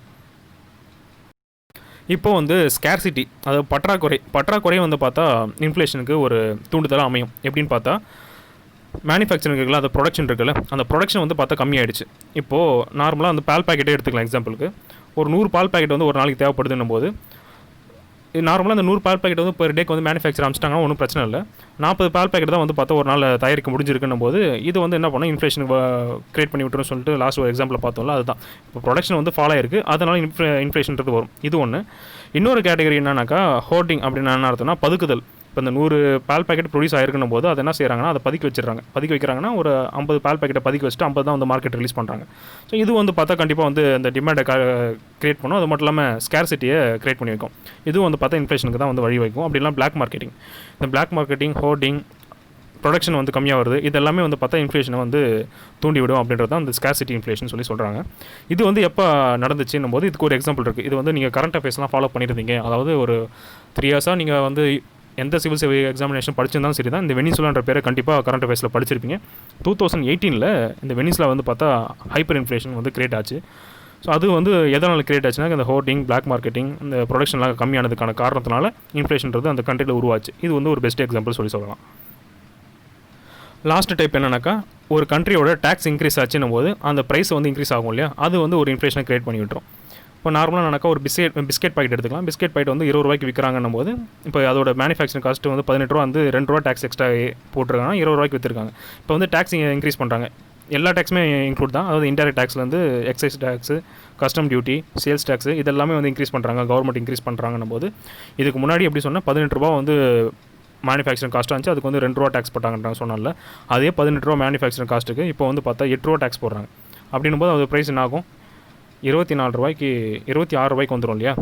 இப்போ வந்து ஸ்கேர்சிட்டி, அதாவது பற்றாக்குறை வந்து பார்த்தா இன்ஃப்ளேஷனுக்கு ஒரு தூண்டுதலாக அமையும். எப்படின்னு பார்த்தா மேனுஃபேக்சரிங் இருக்குல்ல, அந்த ப்ரொடக்ஷன் இருக்குல்ல, அந்த ப்ரொடக்ஷன் வந்து பார்த்தா கம்மியாயிடுச்சு. இப்போது நார்மலாக அந்த பால் பாக்கெட்டே எடுத்துக்கலாம். எக்ஸாம்பிளுக்கு ஒரு 100 பால் பாக்கெட் வந்து ஒரு நாளைக்கு தேவைப்படுதுன்னும் போது நார்மலாக அந்த 100 பால் பாக்கெட் வந்து பெர் டேக்கு வந்து மேனுஃபேக்சர் அமைச்சிட்டாங்கன்னா ஒன்றும் பிரச்சனை இல்லை. 40 பால் பாக்கெட் தான் வந்து பார்த்தா ஒரு நாள் தயாரிக்க முடிஞ்சிருக்குன்னும் போது இது வந்து என்ன பண்ணால் இன்ஃப்ளேஷனுக்கு கிரியேட் பண்ணி விட்டுருன்னு சொல்லிட்டு லாஸ்ட் ஒரு எக்ஸாம்பிள் பார்த்தோம்ல, அதுதான். இப்போ ப்ரொடக்ஷன் வந்து ஃபாலோ ஆயிருக்கு, அதனால் இன்ஃப்ளேஷன்றது வரும். இது ஒன்று. இன்னொரு கேட்டகரி என்னன்னாக்கா ஹோர்டிங் அப்படின்னு என்ன அர்த்தம்னா பதுக்குதல். இப்போ இந்த 100 பால் பாக்கெட் ப்ரொடியூஸ் ஆயிருக்குன்னும் போது அதை என்ன செய்கிறாங்கன்னா அதை பதுக்கி வைக்கிறாங்கன்னா ஒரு 50 பால் பாக்கெட்டை பதுக்கி வச்சுட்டு 50 தான் வந்து மார்க்கெட் ரிலீஸ் பண்ணுறாங்க. ஸோ இது வந்து பார்த்தா கண்டிப்பாக வந்து இந்த டிமாண்டை கிரியேட் பண்ணும். அது மட்டும் இல்லாமல் ஸ்கேர்சிட்டியை கிரியேட் பண்ணி வைக்கும். இதுவும் வந்து பார்த்தா இன்ஃப்ளேஷனுக்கு தான் வந்து வழி வைக்கும். அப்படிலாம் பிளாக் மார்க்கெட்டிங், இந்த பிளாக் மார்க்கெட்டிங், ஹோர்டிங், ப்ரொடக்ஷன் வந்து கம்மியாக வருது, இதெல்லாமே வந்து பார்த்தா இன்ஃப்ளேஷனை வந்து தூண்டிவிடும். அப்படின்றது தான் அந்த ஸ்கேர்சிட்டி இன்ஃப்ளேஷன் சொல்கிறாங்க. இது வந்து எப்போ நடந்துச்சுன்னும் போது இதுக்கு ஒரு எக்ஸாம்பிள் இருக்குது. இது வந்து நீங்கள் கரண்ட் அஃபேர்ஸ்லாம் ஃபாலோ பண்ணியிருந்தீங்க, அதாவது ஒரு 3 இயர்ஸாக நீங்கள் வந்து எந்த சிவில் சர்வீஸ் எக்ஸாமினேஷன் படிச்சிருந்தாலும் சரி தான் இந்த வெனிசுலான்ற பேரை கண்டிப்பாக கரண்ட் அஃபேர்ஸில் படிச்சிருப்பீங்க. 2018 இந்த வெனிசுலா வந்து பார்த்தா ஹைப்பர் இன்ஃப்ளேஷன் வந்து கிரியேட் ஆச்சு. ஸோ அது வந்து எதனால் கிரியேட் ஆச்சுன்னா இந்த ஹோர்டிங், பிளாக் மார்க்கெட்டிங், இந்த ப்ரொடக்ஷன்லாம் கம்மியானதுக்கான காரணத்தினால இன்ஃப்ளேஷன்றது அந்த கண்ட்ரியில் உருவாச்சு. இது வந்து ஒரு பெஸ்ட் எக்ஸாம்பிள் சொல்லலாம். லாஸ்ட் டைப் என்னன்னாக்கா ஒரு கண்ட்ரியோட டேக்ஸ் இன்க்ரீஸ் ஆச்சுன்னும் போது அந்த ப்ரைஸ் வந்து இன்க்ரீஸ் ஆகும் இல்லையா, அது வந்து ஒரு இன்ஃப்ளேஷனை கிரியேட் பண்ணி விட்டுரும். இப்போ நார்மலாக நடக்க ஒரு பிஸ்கெட் பாக்கெட் எடுத்துக்கலாம். பிஸ்கெட் பாக்கெட் வந்து 20 ரூபாய்க்கு விற்கிறாங்கன்னும் போது இப்போ அதோட மேனுஃபேக்சரிங் காஸ்ட்டு வந்து 18 ரூபா, வந்து 2 ரூபா டேக்ஸ் எக்ஸ்ட்ரா போட்டிருக்காங்கன்னா 20 ரூபாய்க்கு விற்றுருக்காங்க. இப்போ வந்து டேக்ஸ் இன்க்ரீஸ் பண்ணுறாங்க. எல்லா டேக்ஸுமே இன்க்ளூட் தான், அதாவது இன்டைரக்ட் டேக்ஸ்லேருந்து excise tax, custom duty, sales tax, இதெல்லாமே வந்து இன்க்ரீஸ் பண்ணுறாங்க. கவர்மெண்ட் இன்க்ரீஸ் பண்ணுறாங்கன்னும் போது இதுக்கு முன்னாடி எப்படி சொன்னால் 18 ரூபா வந்து மேனுஃபேக்சரிங் காஸ்ட்டாக இருந்துச்சு, அதுக்கு வந்து ₹2 டேக்ஸ் போட்டாங்கன்றாங்க சொன்னால. அதே ₹18 மேனுஃபேக்சரிங் காஸ்ட்டுக்கு இப்போ வந்து பார்த்தா ₹8 டேக்ஸ் போடுறாங்க. அப்படின்னும் போது அது ப்ரைஸ் என்ன ஆகும்? ₹24 ₹26 வந்துடும் இல்லையா?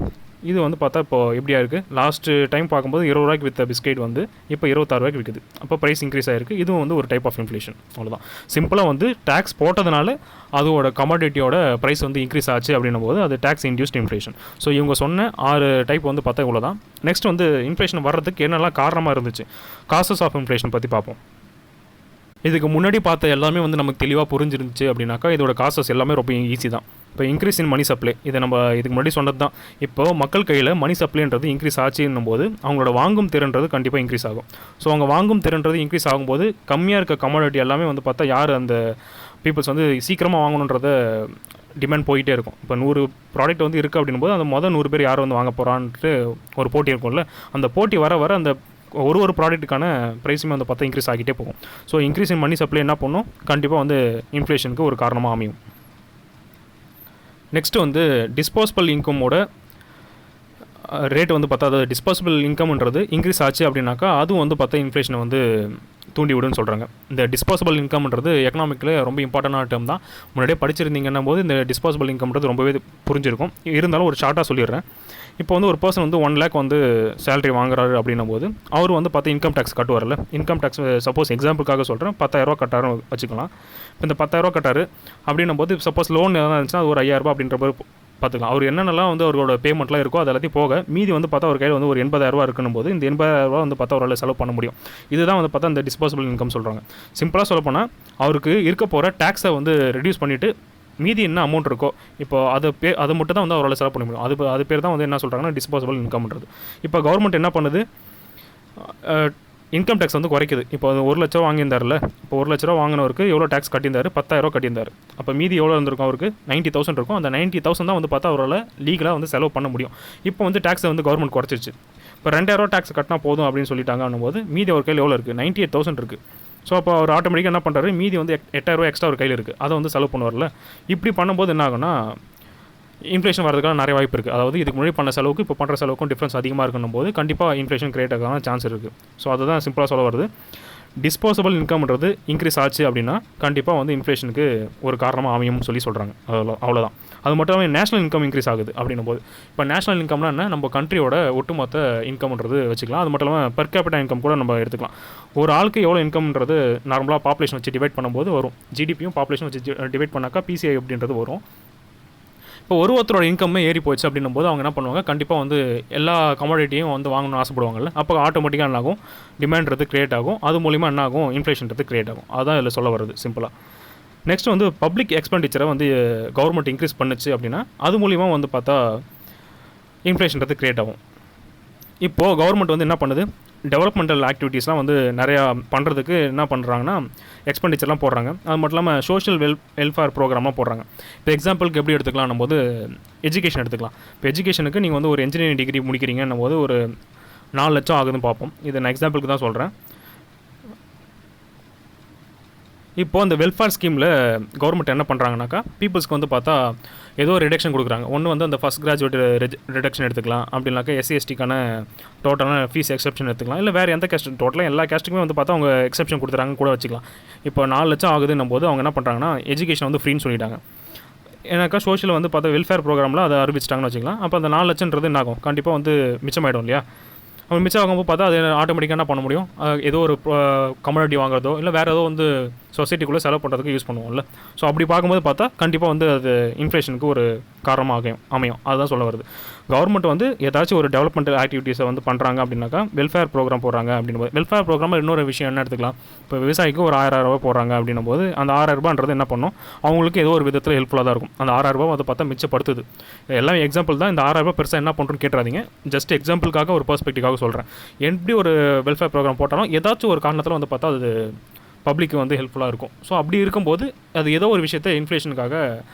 இது வந்து பார்த்தா இப்போ எப்படியா இருக்குது? லாஸ்ட்டு டைம் பார்க்கும்போது ₹20 விற்ற பிஸ்கெட் வந்து இப்போ ₹26 விற்குது. அப்போ ப்ரைஸ் இன்க்ரீஸ் ஆகிருக்கு. இதுவும் வந்து ஒரு டைப் ஆஃப் இன்ஃப்ளேஷன். அவ்வளோதான். சிம்பிளாக வந்து டேக்ஸ் போட்டதுனால அதோட கமாடிட்டியோட ப்ரைஸ் வந்து இன்க்ரீஸ் ஆச்சு அப்படின்னும் போது அது டேக்ஸ் இன்டியூஸ்ட் இன்ஃப்ளேஷன். ஸோ இவங்க சொன்ன 6 டைப் வந்து பார்த்தா இவ்வளோ தான். நெக்ஸ்ட் வந்து இன்ஃப்ளேஷன் வர்றதுக்கு என்னெல்லாம் காரணமாக இருந்துச்சு, காசஸ் ஆஃப் இன்ஃப்ளேஷன் பற்றி பார்ப்போம். இதுக்கு முன்னாடி பார்த்த எல்லாமே வந்து நமக்கு தெளிவாக புரிஞ்சிருந்துச்சு அப்படின்னாக்கா இதோட காசஸ் எல்லாமே ரொம்ப ஈஸி தான். இப்போ இன்க்ரீஸ் இன் மணி சப்ளை, இதை நம்ம இதுக்கு முன்னாடி சொன்னது தான். இப்போ மக்கள் கையில் மணி சப்ளைன்றது இன்க்ரீஸ் ஆச்சுன்னும் போது அவங்களோட வாங்கும் திறன்றது கண்டிப்பாக இன்க்ரீஸ் ஆகும். ஸோ அவங்க வாங்கும் திறன்றது இன்க்ரீஸ் ஆகும்போது கம்மியாக இருக்க கமாடிட்டி எல்லாமே வந்து பார்த்தா யார் அந்த பீப்புள்ஸ் வந்து சீக்கிரமாக வாங்கணுன்றத டிமாண்ட் போயிட்டே இருக்கும். இப்போ 100 ப்ராடக்ட் வந்து இருக்குது அப்படின்னும் போது அந்த 100 பேர் யார் வந்து வாங்க போகிறான்ட்டு ஒரு போட்டி இருக்கும்ல. அந்த போட்டி வர வர அந்த ஒரு ப்ராடக்ட்டுக்கான ப்ரைஸுமே வந்து பார்த்தா இன்க்ரீஸ் ஆகிட்டே போகும். So increase in money supply என்ன பண்ணும்? கண்டிப்பாக வந்து இன்ஃப்ளேஷனுக்கு ஒரு காரணமாக அமையும். நெக்ஸ்ட்டு வந்து டிஸ்போசபிள் இன்கமோட ரேட் வந்து பார்த்தா, அது டிஸ்போசபிள் இன்கம்ன்றது இன்க்ரீஸ் ஆச்சு அப்படின்னாக்கா அதுவும் வந்து பார்த்தா இன்ஃப்ளேஷனை வந்து தூண்டி விடுன்னு சொல்கிறாங்க. இந்த டிஸ்போசபிள் இன்கம்ன்றது எக்கனாமிக்கில் ரொம்ப இம்பார்ட்டண்டான டேர்ம் தான். முன்னாடியே படிச்சிருந்தீங்கன்னும் போது இந்த டிஸ்போசபிள் இன்கம்ன்றது ரொம்பவே புரிஞ்சிருக்கும். இருந்தாலும் ஒரு ஷார்ட்டாக சொல்லிடுறேன். இப்போ வந்து ஒரு பர்சன் வந்து 1 lakh வந்து சேலரி வாங்குறாரு அப்படின்னும் போது அவர் வந்து பார்த்தா இன்கம் டேக்ஸ் கட்டுவார்ல. இன்கம் டேக்ஸ் சப்போஸ் எக்ஸாம்பிளுக்காக சொல்கிறேன், ₹10,000 கட்டாரு வச்சுக்கலாம். இப்போ இந்த ₹10,000 கட்டாரு அப்படின்னும் போது சப்போஸ் லோன் எதாவது இருந்துச்சுன்னா அது ஒரு ₹5,000 அப்படின்ற மாதிரி பார்த்துக்கலாம். அவர் என்னென்னலாம் வந்து அவரோட பேமெண்ட்லாம் இருக்கோ அது எல்லாத்தையும் போக மீதி வந்து பார்த்தா அவர் கையில் வந்து ஒரு ₹80,000 இருக்கணும் போது இந்த ₹80,000 வந்து பார்த்தா அவரால் செலவு பண்ண முடியும். இதுதான் வந்து பார்த்தா இந்த டிஸ்போசபிள் இன்கம் சொல்கிறாங்க. சிம்பிளாக சொல்லப்போனால் அவருக்கு இருக்க போகிற டேக்ஸை வந்து ரெடியூஸ் பண்ணிவிட்டு மீதி என்ன அமௌண்ட் இருக்கோ இப்போ அதை மட்டும் தான் வந்து அவரால் செலவு பண்ண முடியும். அது பேர் தான் வந்து என்ன சொல்கிறாங்கன்னா டிஸ்போசபிள் இன்கம்ன்றது. இப்போ கவர்மெண்ட் என்ன பண்ணுது? இன்கம் டேக்ஸ் வந்து குறைக்குது. இப்போ அது 1 லட்சம் வாங்கியிருந்தார்ல, இப்போ 1 லட்ச ரூபா வாங்கினவருக்கு எவ்வளோ டேக்ஸ் கட்டியிருந்தார்? ₹10,000 கட்டியிருந்தார். அப்போ மீதி எவ்வளோ இருந்திருக்கும்? அவருக்கு 90,000 இருக்கும். அந்த 90,000 தான் வந்து பார்த்தா அவரால் லீகலாக வந்து செலவு பண்ண முடியும். இப்போ வந்து டேக்ஸை வந்து கவர்மெண்ட் குறைச்சிருச்சு. இப்போ ₹2,000 டேக்ஸ் கட்டினா போதும் அப்படின்னு சொல்லிட்டாங்க. அப்படின்போது மீதி அவர் கையில் எவ்வளோ இருக்குது? 98,000 இருக்குது. ஸோ அப்போ அவர் ஆட்டோமேட்டிக்காக என்ன பண்ணுறாரு? மீதி வந்து ₹8,000 எக்ஸ்ட்ரா ஒரு கையில் இருக்குது. அதை வந்து செலவு பண்ணுவார்ல. இப்படி பண்ணும்போது என்ன ஆகும்னா இன்ஃப்ளேஷன் வரதுக்கான நிறைய வாய்ப்பு இருக்குது. அதாவது இதுக்கு முன்னாடி பண்ண செலவுக்கு இப்போ பண்ணுற செலவுக்கும் டிஃப்ரென்ஸ் அதிகமாக இருக்கணும் போது கண்டிப்பாக இன்ஃப்ளேஷன் கிரியேட் ஆகான சான்ஸ் இருக்குது. ஸோ அதுதான் சிம்பிளாக சொல்ல வருது. டிஸ்போசபிள் இன்கம்ன்றது இன்க்ரீஸ் ஆச்சு அப்படின்னா கண்டிப்பாக வந்து இன்ஃப்ளேஷனுக்கு ஒரு காரணமாக அமையும்னு சொல்லி சொல்கிறாங்க. அவ்வளோதான். அது மட்டும் இல்லாமல் நேஷனல் இன்கம் இன்க்ரீஸ் ஆகுது அப்படின்னும் போது இப்போ நேஷனல் இன்கம்னா என்ன? நம்ம கண்ட்ரியோட ஒட்டுமொத்த இன்கம்ன்றது வச்சுக்கலாம். அது மட்டும் இல்லாமல் பெர் கேபிட்டா இன்கம் கூட நம்ம எடுத்துக்கலாம். ஒரு ஆளுக்கு எவ்வளோ இன்கம்ன்றது நார்மலாக பாப்புலேஷன் வச்சு டிவைட் பண்ணும்போது வரும். ஜிடிபியும் பாப்புலேஷன் வச்சு டிவைட் பண்ணாக்கா பிசிஐ அப்படின்றது வரும். இப்போ ஒருத்தரோட இன்கம்மே ஏறி போச்சு அப்படின்னும் போது அவங்க என்ன பண்ணுவாங்க? கண்டிப்பாக வந்து எல்லா கமாடிட்டியும் வந்து வாங்கணும்னு ஆசைப்படுவாங்கல்ல. அப்போ ஆட்டோமேட்டிக்காக என்ன ஆகும்? டிமாண்ட்றது கிரியேட் ஆகும். அது மூலிமா என்ன ஆகும்? இன்ஃப்ளேஷன்றது கிரியேட் ஆகும். அதுதான் இதில் சொல்ல வருது சிம்பிளாக. நெக்ஸ்ட் வந்து பப்ளிக் எக்ஸ்பெண்டிச்சரை வந்து கவர்மெண்ட் இன்க்ரீஸ் பண்ணுச்சு அப்படின்னா அது மூலிமா வந்து பார்த்தா இன்ஃப்ளேஷன்றது கிரியேட் ஆகும். இப்போது கவர்மெண்ட் வந்து என்ன பண்ணுது? டெவலப்மெண்டல் ஆக்டிவிட்டீஸ்லாம் வந்து நிறையா பண்ணுறதுக்கு என்ன பண்ணுறாங்கன்னா எக்ஸ்பெண்டிச்சர்லாம் போடுறாங்க. அது மட்டும் இல்லாமல் சோஷியல் வெல்ஃபேர் ப்ரோக்ராம்லாம் போடுறாங்க. இப்போ எக்ஸாம்பிளுக்கு எப்படி எடுத்துக்கலாம் போது எஜுகேஷன் எடுத்துக்கலாம். இப்போ எஜுகேஷனுக்கு நீங்கள் வந்து ஒரு இன்ஜினியரிங் டிகிரி முடிக்கிறீங்கன்னும் போது ஒரு 4 லட்சம் ஆகுதுன்னு பார்ப்போம். இதை நான் எக்ஸாம்பிளுக்கு தான் சொல்கிறேன். இப்போது அந்த வெல்ஃபேர் ஸ்கீமில் கவர்மெண்ட் என்ன பண்ணுறாங்கனாக்கா பீப்புள்ஸ்க்கு வந்து பார்த்தா ஏதோ ஒரு ரிடக்ஷன் கொடுக்குறாங்க. ஒன்று வந்து அந்த ஃபஸ்ட் கிராஜுவேட் ரிடக்ஷன் எடுத்துக்கலாம். அப்படின்னாக்கா SC/STக்கான டோட்டலான ஃபீஸ் எக்ஸப்ஷன் எடுத்துக்கலாம். இல்லை வேறு எந்த கேஸ்ட் டோட்டலாக எல்லா கேஸ்ட்டுக்குமே வந்து பார்த்தா அவங்க எக்ஸப்ஷன் கொடுத்துறாங்க கூட வச்சுக்கலாம். இப்போ 4 லட்சம் ஆகுதுன்னும் போது அவங்க என்ன பண்ணுறாங்கன்னா எஜுகேஷன் வந்து ஃப்ரீன்னு சொல்லிட்டாங்க. ஏன்னாக்கா சோஷியல் வந்து பார்த்தா வெல்ஃபேர் ப்ரோக்ராமில் அதை அறிவிச்சிட்டாங்கன்னு வச்சுக்கலாம். அப்போ அந்த 4 லட்சம்ன்றது என்ன ஆகும்? கண்டிப்பாக வந்து மிச்சமாயிடும் இல்லையா? அவங்க மிச்சம் ஆகும்போது பார்த்தா அது ஆட்டோமேட்டிக்காக என்ன பண்ண முடியும்? ஏதோ ஒரு கம்யூனிட்டி வாங்குறதோ இல்லை வேறு ஏதோ வந்து சொசைட்டிக்குள்ளே செலவு பண்ணுறதுக்கு யூஸ் பண்ணுவோம்ல. ஸோ அப்படி பார்க்கும்போது பார்த்தா கண்டிப்பாக வந்து அது இன்ஃப்ளேஷனுக்கு ஒரு காரணமாக அமையும். அதுதான் சொல்ல வருது. கவர்மெண்ட் வந்து ஏதாச்சும் ஒரு டெவலப்மெண்டல் ஆக்டிவிட்டீஸை வந்து பண்ணுறாங்க அப்படின்னாக்கா வெல்ஃபேர் ப்ரோக்ராம் போடுறாங்க அப்படின்போது வெல்ஃபேர் ப்ரோக்ராமில் இன்னொரு விஷயம் என்ன எடுத்துக்கலாம்? இப்போ விவசாயிக்கு ஒரு ₹6,000 போடுறாங்க அப்படின்னும் போது அந்த ₹6,000ன்றது என்ன பண்ணும்? அவங்களுக்கு ஏதோ ஒரு விதத்தில் ஹெல்ப்ஃபுல்லாக தான் இருக்கும். அந்த ₹6,000 அதை பார்த்தா மிச்சப்படுத்துது. எல்லாம் எக்ஸாம்பிள் தான். இந்த ₹6,000 பெருசாக என்ன பண்ணுறோன்னு கேட்டுறாதீங்க. ஜஸ்ட் எக்ஸாம்பிளுக்காக ஒரு பெர்ஸ்பெக்டிவாக சொல்கிறேன். எப்படி ஒரு வெல்ஃபேர் ப்ரோக்ராம் போட்டாலும் ஏதாச்சும் ஒரு காரணத்தில் வந்து பார்த்தா அது பப்ளிக்கு வந்து ஹெல்ப்ஃபுல்லாக இருக்கும். ஸோ அப்படி இருக்கும்போது அது ஏதோ ஒரு விஷயத்தை இன்ஃப்ளேஷனுக்காக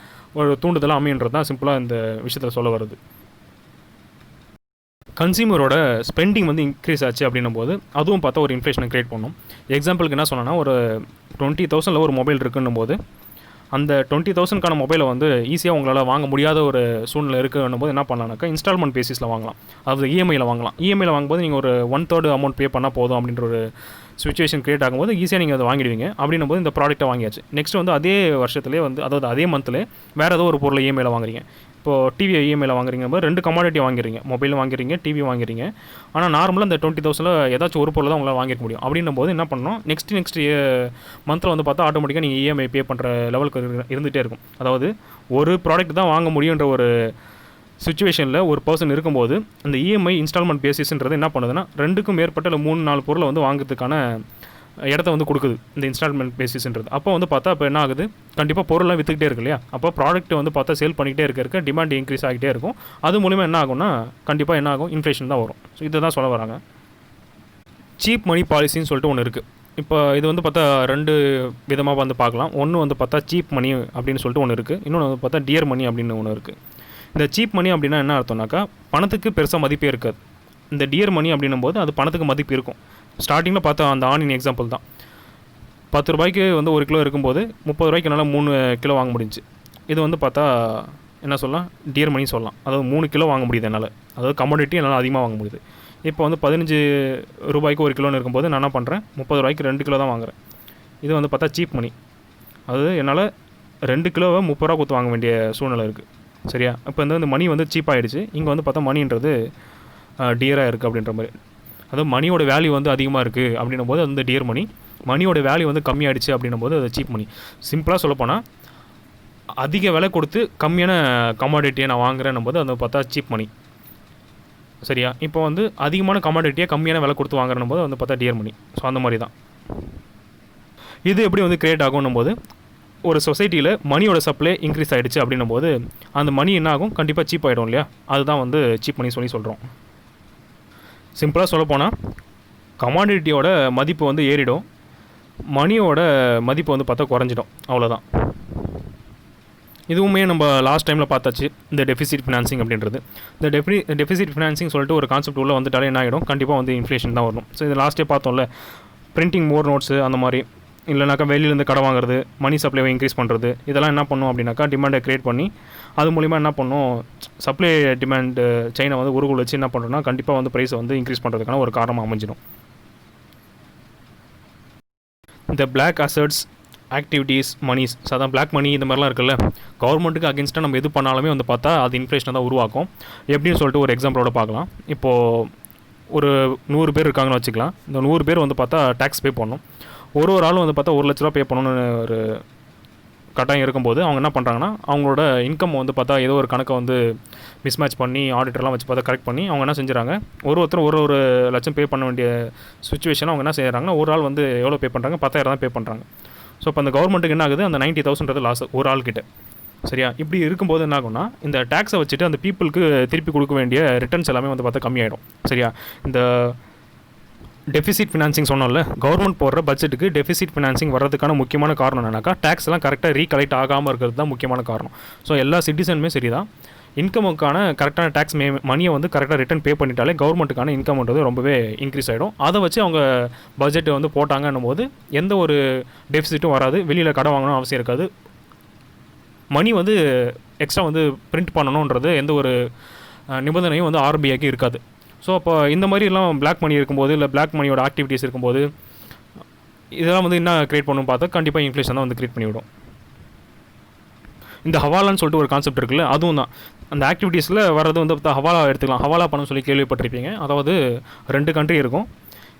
ஒரு தூண்டுதலாக அமைன்றது தான் சிம்பிளாக இந்த விஷயத்தில் சொல்ல வருது. கன்சியூமரோட ஸ்பெண்டிங் வந்து இன்க்ரீஸ் ஆச்சு அப்படின்னும் போது அதுவும் பார்த்தா ஒரு இன்ஃப்ளேஷனை க்ரியேட் பண்ணும். எக்ஸாம்பிளுக்கு என்ன சொன்னேன்னா ஒரு 20,000 ஒரு மொபைல் இருக்குன்னும் போது அந்த 20,000க்கான மொபைலை வந்து ஈஸியாக உங்களால் வாங்க முடியாத ஒரு சூழ்நிலை இருக்குன்னும் போது என்ன பண்ணலாம்னாக்கா இன்ஸ்டால்மெண்ட் பேசிஸில் வாங்கலாம். அதாவது இஎம்ஐயில் வாங்கலாம். இஎம்ஐயில் வாங்கும்போது நீங்கள் ஒரு 1/3 அமௌண்ட் பே பண்ணால் போதும் அப்படின்ற ஒரு சுச்சுவேஷன் கிரியேட் ஆகும்போது ஈஸியாக நீங்கள் அதை வாங்கிடுவீங்க. அப்படின்னும் போது இந்த ப்ராடக்ட்டை வாங்கியாச்சு. நெக்ஸ்ட் வந்து அதே வருஷத்துலேயே வந்து அதாவது அதே மந்த்லேயே வேறு ஏதோ ஒரு பொருளை இஎம்ஐயில் வாங்குறீங்க. இப்போது டிவி இஎம்ஐயில் வாங்குறீங்க போது 2 கமாடிட்டி வாங்குறீங்க. மொபைல் வாங்குறீங்க, டிவி வாங்குறீங்க. ஆனால் நார்மலாக இந்த 20,000ல் ஏதாச்சும் ஒரு பொருள் தான் உங்களால் வாங்கிக்க முடியும். அப்படின்னும் போது என்ன பண்ணணும், நெக்ஸ்ட் மந்தில் வந்து பார்த்தா ஆட்டோமேட்டிக்காக நீங்கள் இஎம்ஐ பே பண்ணுற லெவலுக்கு இருந்துகிட்டே இருக்கும். அதாவது ஒரு ப்ராடக்ட் தான் வாங்க முடியுன்ற ஒரு சுச்சுவேஷனில் ஒரு பர்சன் இருக்கும்போது அந்த இஎம்ஐ இன்ஸ்டால்மெண்ட் பேசிஸ்ன்றது என்ன பண்ணுதுன்னா 2க்கும் மேற்பட்ட இல்லை 3-4 பொருளை வந்து வாங்குறதுக்கான இடத்த வந்து கொடுக்குது இந்த இன்ஸ்டால்மெண்ட் பேசிஸ்ன்றது. அப்போ வந்து பார்த்தா இப்போ என்ன ஆகுது, கண்டிப்பாக பொருள்லாம் விற்றுக்கிட்டே இருக்கு இல்லையா. அப்போ ப்ராடக்ட் வந்து பார்த்தா சேல் பண்ணிக்கிட்டே இருக்க டிமாண்ட் இன்க்ரீஸ் ஆகிட்டே இருக்கும். அது மூலிமா என்ன ஆகும்னா கண்டிப்பாக என்ன ஆகும், இன்ஃப்ளேஷன் தான் வரும். ஸோ இதை தான் சொல்ல வராங்க. சீப் மணி பாலிசின்னு சொல்லிட்டு ஒன்று இருக்குது. இப்போ இது வந்து பார்த்தா 2 விதமாக வந்து பார்க்கலாம். ஒன்று வந்து பார்த்தா சீப் மணி அப்படின்னு சொல்லிட்டு ஒன்று இருக்குது. இன்னொன்று வந்து பார்த்தா டியர் மணி அப்படின்னு ஒன்று இருக்குது. இந்த சீப் மணி அப்படின்னா என்ன அர்த்தம்னாக்கா பணத்துக்கு பெருசாக மதிப்பே இருக்காது. இந்த டியர் மணி அப்படின்னும் போது அது பணத்துக்கு மதிப்பு இருக்கும். ஸ்டார்டிங்கில் பார்த்தா அந்த ஆனியன் எக்ஸாம்பிள் தான். 10 ரூபாய்க்கு வந்து 1 கிலோ இருக்கும்போது 30 ரூபாய்க்கு என்னால் 3 கிலோ வாங்க முடிஞ்சு. இது வந்து பார்த்தா என்ன சொல்லலாம், டியர் மணி சொல்லலாம். அதாவது 3 கிலோ வாங்க முடியுது என்னால். அதாவது கமோடிட்டி என்னால் அதிகமாக வாங்க முடியுது. இப்போ வந்து 15 ரூபாய்க்கு 1 கிலோன்னு இருக்கும்போது நான் என்ன பண்ணுறேன், 30 ரூபாய்க்கு 2 கிலோ தான் வாங்குறேன். இது வந்து பார்த்தா சீப் மணி. அதாவது என்னால் 2 கிலோவை 30 ரூபா கொடுத்து வாங்க வேண்டிய சூழ்நிலை இருக்குது. சரியா? இப்போ இந்த மணி வந்து சீப்பாகிடுச்சு. இங்கே வந்து பார்த்தா மணின்றது டியராக இருக்குது அப்படின்ற மாதிரி. அதாவது மணியோட வேல்யூ வந்து அதிகமாக இருக்குது அப்படின்னும் போது அது வந்து டியர் மணி. மணியோட வேல்யூ வந்து கம்மியாகிடுச்சு அப்படின்னும் போது அது சீப் மணி. சிம்பிளாக சொல்லப்போனால் அதிக விலை கொடுத்து கம்மியான கமாடிட்டியை நான் வாங்குறேன்னும் போது அது பார்த்தா சீப் மணி. சரியா? இப்போ வந்து அதிகமான கமாடிட்டியை கம்மியான விலை கொடுத்து வாங்குறேன்னும் போது வந்து பார்த்தா டியர் மணி. ஸோ அந்த மாதிரி தான் இது எப்படி வந்து கிரியேட் ஆகும்னும் போது, ஒரு சொசைட்டியில் மணியோட சப்ளை இன்க்ரீஸ் ஆகிடுச்சு அப்படின்னும் போது அந்த மணி என்ன ஆகும், கண்டிப்பாக சீப் ஆகிடும் இல்லையா. அதுதான் வந்து சீப் மணி சொல்லி சொல்கிறோம். சிம்பிளாக சொல்லப்போனால் கமாடிட்டியோட மதிப்பு வந்து ஏறிடும், மணியோட மதிப்பு வந்து பார்த்தா குறைஞ்சிடும். அவ்வளோதான். இதுவுமே நம்ம லாஸ்ட் டைமில் பார்த்தாச்சு, இந்த டெஃபிசிட் ஃபினான்சிங் அப்படின்றது. இந்த டெஃபிசிட் ஃபினான்சிங் சொல்லிட்டு ஒரு கான்செப்ட் உள்ளே வந்துட்டாலே என்ன ஆகிடும், கண்டிப்பாக வந்து இன்ஃப்ளேஷன் தான் வரும். ஸோ இது லாஸ்ட்டே பார்த்தோம்ல, பிரிண்டிங் மோர் நோட்ஸு அந்த மாதிரி, இல்லைனாக்கா வெளியிலேருந்து கடை வாங்குறது, மணி சப்ளைவை இன்க்ரீஸ் பண்ணுறது, இதெல்லாம் என்ன பண்ணும் அப்படின்னாக்கா டிமாண்டை க்ரியேட் பண்ணி அது மூலிமா என்ன பண்ணும், சப்ளை டிமாண்டு செயினை வந்து உருகுல வச்சு என்ன பண்ணுறோன்னா கண்டிப்பாக வந்து ப்ரைஸை வந்து இன்க்ரீஸ் பண்ணுறதுக்கான ஒரு காரணமாக அமைஞ்சிடும். இந்த பிளாக் அசட்ஸ், ஆக்டிவிட்டீஸ், மணிஸ், அதான் பிளாக் மணி இந்த மாதிரிலாம் இருக்குல்ல, கவர்மெண்ட்டுக்கு அகேன்ஸ்டாக நம்ம எது பண்ணாலுமே வந்து பார்த்தா அது இன்ஃப்ளேஷனை தான் உருவாக்கும். எப்படின்னு சொல்லிட்டு ஒரு எக்ஸாம்பிளோட பார்க்கலாம். இப்போது ஒரு 100 பேர் இருக்காங்கன்னு வச்சுக்கலாம். இந்த 100 பேர் வந்து பார்த்தா டேக்ஸ் பே பண்ணணும். ஒரு ஆளும் வந்து பார்த்தா 1 லட்ச ரூபா பே பண்ணணும்னு ஒரு கட்டாயம் இருக்கும்போது அவங்க என்ன பண்ணுறாங்கன்னா அவங்களோட இன்கம் வந்து பார்த்தா ஏதோ ஒரு கணக்கை வந்து மிஸ்மேட்ச் பண்ணி ஆடிட்டர்லாம் வச்சு பார்த்தா கரெக்ட் பண்ணி அவங்க என்ன செஞ்சுறாங்க, ஒருத்தர் ஒரு லட்சம் பே பண்ண வேண்டிய சுச்சுவேஷன் அவங்க என்ன செய்கிறாங்கன்னா ஒரு ஆள் வந்து எவ்வளோ பே பண்ணுறாங்க, 10,000 தான் பே பண்ணுறாங்க. ஸோ இப்போ அந்த கவர்மெண்ட்டுக்கு என்ன ஆகுது, அந்த 90,000 லாஸ் ஒரு ஆள்கிட்ட. சரியா? இப்படி இருக்கும்போது என்ன ஆகும்னா இந்த டேக்ஸை வச்சுட்டு அந்த பீப்புளுக்கு திருப்பி கொடுக்க வேண்டிய ரிட்டர்ன்ஸ் எல்லாமே வந்து பார்த்தா கம்மியாயிடும். சரியா? இந்த டெஃபிசிட் ஃபினான்சிங் சொன்னோம்ல, கவர்மெண்ட் போடுற பட்ஜெட்டுக்கு டெஃபிசிட் ஃபினான்சிங் வர்றதுக்கான முக்கியமான காரணம் என்னன்னாக்கா டேக்ஸ் எல்லாம் கரெக்டாக ரீகலெக்ட் ஆகாமல் இருக்கிறது தான் முக்கியமான காரணம். ஸோ எல்லா சிட்டிசனுமே சரி தான், இன்கமுக்கான கரெக்டான டேக்ஸ் மணியை வந்து கரெக்டாக ரிட்டர்ன் பே பண்ணிட்டாலே கவர்மெண்ட்டுக்கான இன்கம்ன்றது ரொம்பவே இன்க்ரீஸ் ஆகிடும். அதை வச்சு அவங்க பட்ஜெட்டை வந்து போட்டாங்கன்னும் போது எந்த ஒரு டெஃபிசிட்டும் வராது, வெளியில் கடை வாங்கணும் அவசியம் இருக்காது, மணி வந்து எக்ஸ்ட்ரா வந்து பிரிண்ட் பண்ணணுன்றது எந்த ஒரு நிபந்தனையும் வந்து ஆர்பிஐக்கு இருக்காது. ஸோ அப்போ இந்த மாதிரிலாம் பிளாக் மணி இருக்கும்போது, இல்லை பிளாக் மணியோட ஆக்டிவிட்டீஸ் இருக்கும்போது இதெல்லாம் வந்து என்ன க்ரியேட் பண்ணணும் பார்த்தா கண்டிப்பாக இன்ஃப்ளேஷன் தான் வந்து க்ரியேட் பண்ணிவிடும். இந்த ஹவாலான்னு சொல்லிட்டு ஒரு கான்செப்ட் இருக்குல்ல, அதுவும் தான் அந்த ஆக்டிவிட்டீஸில் வர்றது வந்து பார்த்தா ஹவாலா எடுத்துக்கலாம். ஹவாலா பணம் சொல்லி கேள்விப்பட்டிருப்பீங்க. அதாவது 2 கண்ட்ரி இருக்கும்.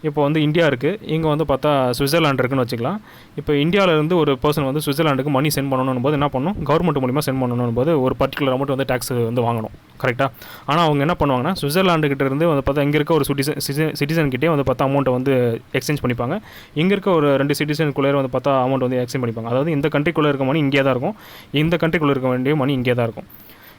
இப்போ வந்து இந்தியா இருக்குது, இங்கே வந்து பார்த்தா சுவிட்சர்லாண்ட் இருக்குன்னு வச்சுக்கலாம். இப்போ இந்தியாவிலேருந்து ஒரு பர்சன் வந்து சுவிட்சர்லாண்டுக்கு மணி சென்ட் பண்ணணும் போது என்ன பண்ணணும், கவர்மெண்ட் மூலிமா சென்ட் பண்ணணும் போது ஒரு பர்டிகுலர் அமௌண்ட் வந்து டேக்ஸ் வந்து வாங்கணும். கரெக்டாக? ஆனால் அவங்க என்ன பண்ணுவாங்கன்னா சுவிட்சர்லாண்டுக்கிட்ட இருந்து வந்து பார்த்தா இங்கே இருக்க ஒரு சிட்டிசன்கிட்டே வந்து பார்த்தா அமௌண்ட்டை வந்து எக்ஸ்சேஞ்ச் பண்ணிப்பாங்க. இங்கே இருக்க ஒரு 2 சிட்டிசனுக்குள்ளே வந்து பார்த்தா அமௌண்ட் வந்து எக்ஸ்சேஞ்ச் பண்ணிப்பாங்க. அதாவது இந்த கண்ட்ரிக்குள்ளே இருக்க மணி இங்கே தான் இருக்கும், இந்த கண்ட்ரிக்குள்ளே இருக்க வேண்டிய மணி இங்கே தான் இருக்கும்.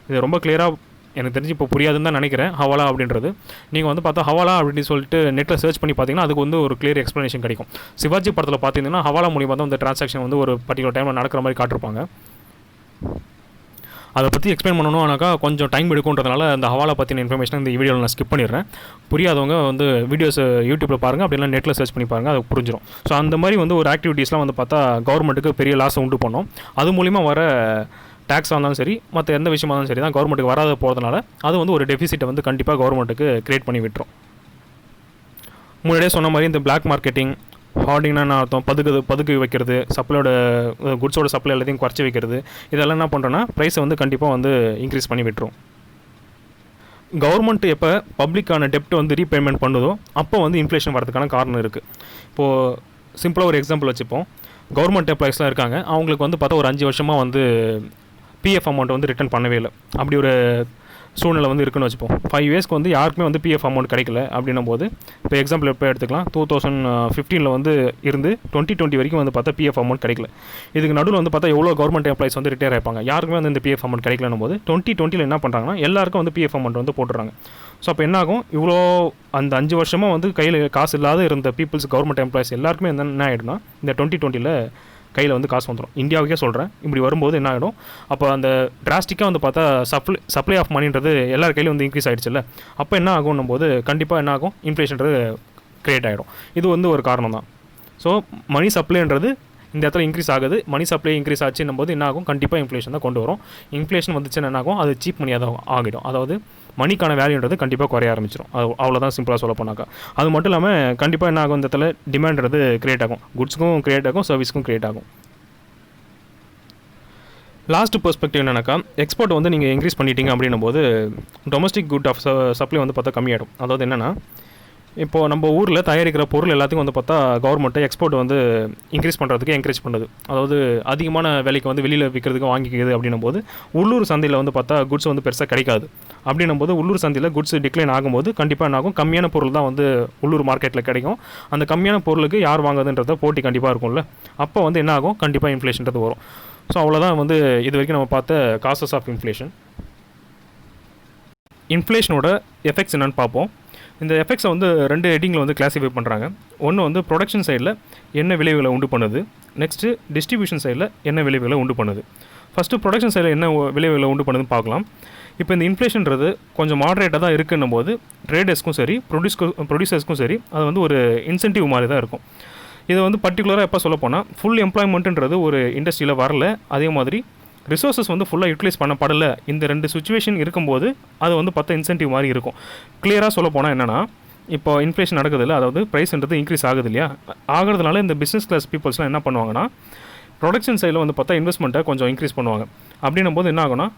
இது ரொம்ப கிளியராக எனக்கு தெரிஞ்சு இப்போ புரியாதுன்னு தான் நினைக்கிறேன் ஹவாலா அப்படின்றது. நீங்கள் வந்து பார்த்தா ஹவாலா அப்படின்னு சொல்லிட்டு நெட்டில் சர்ச் பண்ணி பார்த்தீங்கன்னா அதுக்கு வந்து ஒரு கிளியர் எக்ஸ்ப்ளனேஷன் கிடைக்கும். சிவாஜி படத்தில் பார்த்தீங்கன்னா ஹவாலா மூலிமா தான் இந்த டிரான்சாக்ஷன் வந்து ஒரு பர்டிகுலர் டைமில் நடக்கிற மாதிரி காட்டிருப்பாங்க. அதை பற்றி எக்ஸ்பிளைன் பண்ணணும்னாக்கா கொஞ்சம் டைம் எடுக்குன்றதுனால அந்த ஹவாலா பற்றின இன்ஃபர்மேஷன் இந்த வீடியோவில் நான் ஸ்கிப் பண்ணிடுறேன். புரியாதவங்க வந்து வீடியோஸ் யூடியூப்பில் பாருங்கள், அப்படின்னா நெட்டில் சர்ச் பண்ணி பாருங்கள், அது புரிஞ்சிடும். ஸோ அந்த மாதிரி வந்து ஒரு ஆக்டிவிட்டீஸ்லாம் வந்து பார்த்தா கவர்மெண்ட்டுக்கு பெரிய லாஸை உண்டு பண்ணோம். அது மூலிமா வர டேக்ஸாக இருந்தாலும் சரி, மற்ற எந்த விஷயமா இருந்தாலும் சரி தான் கவர்மெண்ட்டுக்கு வராத போகிறதுனால அது வந்து ஒரு டெஃபிசிட்டை வந்து கண்டிப்பாக கவர்மெண்ட்டுக்கு க்ரியேட் பண்ணி விட்டுரும். முன்னாடியே சொன்ன மாதிரி இந்த பிளாக் மார்க்கெட்டிங், ஹார்டிங்னா அர்த்தம் பதுக்கு வைக்கிறது, சப்ளையோட குட்ஸோட சப்ளை எல்லாத்தையும் குறைச்சி வைக்கிறது, இதெல்லாம் என்ன பண்ணுறோன்னா ப்ரைஸை வந்து கண்டிப்பாக வந்து இன்க்ரீஸ் பண்ணி விட்டுரும். கவர்மெண்ட் எப்போ பப்ளிக்கான டெப்ட் வந்து ரீபேமெண்ட் பண்ணுதோ அப்போ வந்து இன்ஃப்ளேஷன் வரதுக்கான காரணம் இருக்குது. இப்போது சிம்பிளாக ஒரு எக்ஸாம்பிள் வச்சுப்போம். கவர்மெண்ட் எம்ப்ளாயிஸ்லாம் இருக்காங்க, அவங்களுக்கு வந்து பார்த்தா ஒரு 5 வருஷமாக வந்து பிஎஃப் அமௌண்ட் வந்து ரிட்டர்ன் பண்ணவே இல்லை. அப்படி ஒரு சூழ்நிலை வந்து இருக்குன்னு வச்சுப்போம். 5 இயர்ஸ்க்கு வந்து யாருக்குமே வந்து பிஎஃப் அமௌண்ட் கிடைக்கல அப்படின்னும் போது, இப்போ எக்ஸாம்பிள் எப்போ எடுத்துக்கலாம், 2015 வந்து இருந்து 2020 வரைக்கும் வந்து பார்த்தா பிஎஃப் அமௌண்ட் கிடைக்கல. இதுக்கு நடுவில் வந்து பார்த்தா எவ்வளோ கவர்மெண்ட் எம்ப்ளாயிஸ் வந்து ரிட்டையர் ஆகிப்பாங்க, யாருக்குமே வந்து இந்த பிஎஃப் அமௌண்ட் கிடைக்கலன்னும் போது 2020 என்ன பண்ணுறாங்கன்னா எல்லாருக்கும் வந்து பிஎஃப் அமௌண்ட் வந்து போட்டுறாங்க. ஸோ அப்போ என்னாகும், இவ்வளோ அந்த 5 வருஷமாக வந்து கையில் காசு இல்லாத இருந்த பீப்புள்ஸ் கவர்மெண்ட் எம்ப்ளாயிஸ் எல்லாருக்குமே என்ன ஆகிடும்னா இந்த 2020 கையில் வந்து காசு வந்துடும். இந்தியாவுக்கே சொல்கிறேன். இப்படி வரும்போது என்ன ஆகிடும், அப்போ அந்த டிராஸ்டிக்காக வந்து பார்த்தா சப்ளை ஆஃப் மணின்றது எல்லார் கையிலும் வந்து இன்க்ரீஸ் ஆகிடுச்சுல்ல. அப்போ என்ன ஆகும்னும் போது கண்டிப்பாக என்ன ஆகும், இன்ஃப்ளேஷன்றது க்ரியேட் ஆகிடும். இது வந்து ஒரு காரணம் தான். ஸோ மணி சப்ளைன்றது இந்த இடத்துல இன்க்ரீஸ் ஆகுது. மணி சப்ளை இன்க்ரீஸ் ஆச்சுன்னும் போது என்ன ஆகும், கண்டிப்பாக இன்ஃப்ளேஷன் தான் கொண்டு வரும். இன்ஃப்ளேஷன் வந்துச்சுன்னா என்ன ஆகும், அது சீப் மணியாக தான் ஆகிடும். அதாவது மணிக்கான வேல்யூன்றது கண்டிப்பாக குறைய ஆரம்பிச்சிடும். அது அவ்வளோதான் சிம்பிளாக சொல்ல போனாக்கா. அது மட்டும் இல்லாமல் கண்டிப்பாக என்ன ஆகும், இந்த இடத்துல டிமாண்ட்றது க்ரியேட் ஆகும், குட்ஸுக்கும் க்ரியேட் ஆகும், சர்வீஸ்க்கும் க்ரியேட் ஆகும். லாஸ்ட் பெர்ஸ்பெக்டிவ் என்னன்னாக்கா, எக்ஸ்போர்ட் வந்து நீங்கள் இன்க்ரீஸ் பண்ணிட்டீங்க அப்படின்னும் போது டொமஸ்டிக் குட் ஆஃப் சப்ளை வந்து பார்த்தா கம்மியாகிடும். அதாவது என்னென்னா, இப்போது நம்ம ஊரில் தயாரிக்கிற பொருள் எல்லாத்துக்கும் வந்து பார்த்தா கவர்மெண்ட்டை எக்ஸ்போர்ட் வந்து இன்க்ரீஸ் பண்ணுறதுக்கு என்கரேஜ் பண்ணுது. அதாவது அதிகமான விலைக்கு வந்து வெளியில் விற்கிறதுக்கு வாங்கிக்கிறது அப்படின்னும் போது உள்ளூர் சந்தையில் வந்து பார்த்தா குட்ஸ் வந்து பெருசாக கிடைக்காது. அப்படின்னும் போது உள்ளூர் சந்தையில் குட்ஸ் டிக்ளைன் ஆகும்போது கண்டிப்பாக என்ன ஆகும், கம்மியான பொருள் தான் வந்து உள்ளூர் மார்க்கெட்டில் கிடைக்கும். அந்த கம்மியான பொருளுக்கு யார் வாங்குதுன்றத போட்டி கண்டிப்பாக இருக்கும்ல. அப்போ வந்து என்ன ஆகும், கண்டிப்பாக இன்ஃப்ளேஷன்றது வரும். ஸோ அவ்வளோதான் வந்து இது வரைக்கும் நம்ம பார்த்த காசஸ் ஆஃப் இன்ஃப்ளேஷன். இன்ஃப்ளேஷனோட எஃபெக்ட்ஸ் என்னென்னு பார்ப்போம். இந்த எஃபெக்ட்ஸை வந்து 2 ஹெட்டிங்கில் வந்து கிளாஸிஃபை பண்ணுறாங்க. ஒன்று வந்து ப்ரொடக்ஷன் சைடில் என்ன விளைவுகளை உண்டு பண்ணுது, நெக்ஸ்ட்டு டிஸ்ட்ரிபியூஷன் சைடில் என்ன விளைவுகளை உண்டு பண்ணுது. ஃபஸ்ட்டு ப்ரொடக்ஷன் சைடில் என்ன விளைவுகளை உண்டு பண்ணுதுன்னு பார்க்கலாம். இப்போ இந்த இன்ஃப்ளேஷன்றது கொஞ்சம் மாடரேட்டாக தான் இருக்குன்னும் போது ட்ரேடர்ஸ்க்கும் சரி ப்ரொடியூசர்ஸ்க்கும் சரி அது வந்து ஒரு இன்சென்டிவ் மாதிரி தான் இருக்கும். இதை வந்து பர்டிகுலராக எப்போ சொல்ல போனால், ஃபுல் எம்ப்ளாய்மெண்ட்டுன்றது ஒரு இண்டஸ்ட்ரியில் வரல, அதே மாதிரி ரிசோர்ஸஸ் வந்து ஃபுல்லாக யூட்டிலைஸ் பண்ணப்படலை. இந்த 2 சுச்சுவேஷன் இருக்கும்போது அது வந்து 10 இன்சென்டிவ் மாதிரி இருக்கும். கிளியராக சொல்ல போனால் என்னென்னா, இப்போ இன்ஃப்ளேஷன் நடக்குது இல்லை, அதாவது ப்ரைஸ்ன்றது இன்க்ரீஸ் ஆகுது இல்லையா, ஆகிறதுனால இந்த பிஸ்னஸ் கிளாஸ் பீப்புள்ஸ்லாம் என்ன பண்ணுவாங்கன்னா, ப்ரொடக்ஷன் சைடில் வந்து பார்த்தா இன்வெஸ்ட்மெண்ட்டை கொஞ்சம் இன்க்ரீஸ் பண்ணுவாங்க. அப்படின்னும் போது என்ன ஆகும்னா,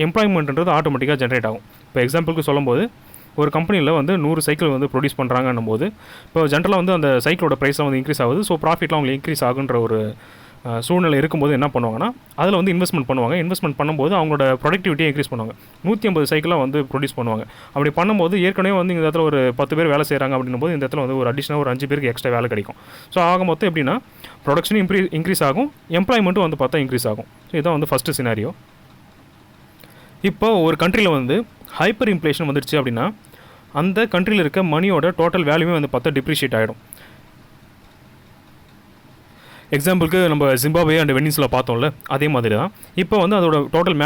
எம்ப்ளாய்மெண்ட்ன்றது ஆட்டோமேட்டிக்காக ஜென்ரேட் ஆகும். இப்போ எக்ஸாம்பிளுக்கு சொல்லும்போது, ஒரு கம்பெனியில் வந்து 100 சைக்கிள் வந்து ப்ரொடியூஸ் பண்ணுறாங்கன்னும் போது இப்போ ஜென்ரலாக வந்து அந்த சைக்கிளோட ப்ரைஸாக வந்து இன்க்ரீஸ் ஆகுது. ஸோ ப்ராஃபிட்லாம் அவங்களுக்கு இன்க்ரீஸ் ஆகுன்ற ஒரு சூழ்நிலை இருக்கும்போது என்ன பண்ணுவாங்கன்னா, அதில் வந்து இன்வெஸ்ட்மெண்ட் பண்ணுவாங்க. இன்வெஸ்ட்மெண்ட் பண்ணும்போது அவங்களோட ப்ரொடக்டிவிட்டியை இன்க்ரீஸ் பண்ணுவாங்க. 150 சைக்கிளாக வந்து ப்ரொடியூஸ் பண்ணுவாங்க. அப்படி பண்ணும்போது ஏற்கனவே வந்து இந்த இடத்துல ஒரு 10 பேர் வேலை செய்கிறாங்க அப்படின்னும் போது இந்த இடத்துல வந்து ஒரு அடிஷனாக ஒரு 5 பேருக்கு எக்ஸ்ட்ரா வேலை கிடைக்கும். ஸோ ஆக மொத்தம் எப்படின்னா, ப்ரொடக்ஷனும் இன்க்ரீஸ் ஆகும், எம்ப்ளாய்மெண்ட்டும் வந்து பார்த்தா இன்க்ரீஸ் ஆகும். ஸோ இதுதான் வந்து ஃபஸ்ட்டு சினாரியோ. இப்போ ஒரு கண்ட்ரியில் வந்து ஹைப்பர் இன்ஃப்ளேஷன் வந்துடுச்சு அப்படின்னா அந்த கண்ட்ரியில் இருக்க மணியோட டோட்டல் வேல்யூமே வந்து பார்த்தா டிப்ரிஷியேட் ஆகிடும். எக்ஸாம்பிளுக்கு நம்ம ஜிம்பாப்வே அண்ட் வெனிசுலா பார்த்தோம்ல, அதே மாதிரி தான் இப்போ வந்து அதோட டோட்டல்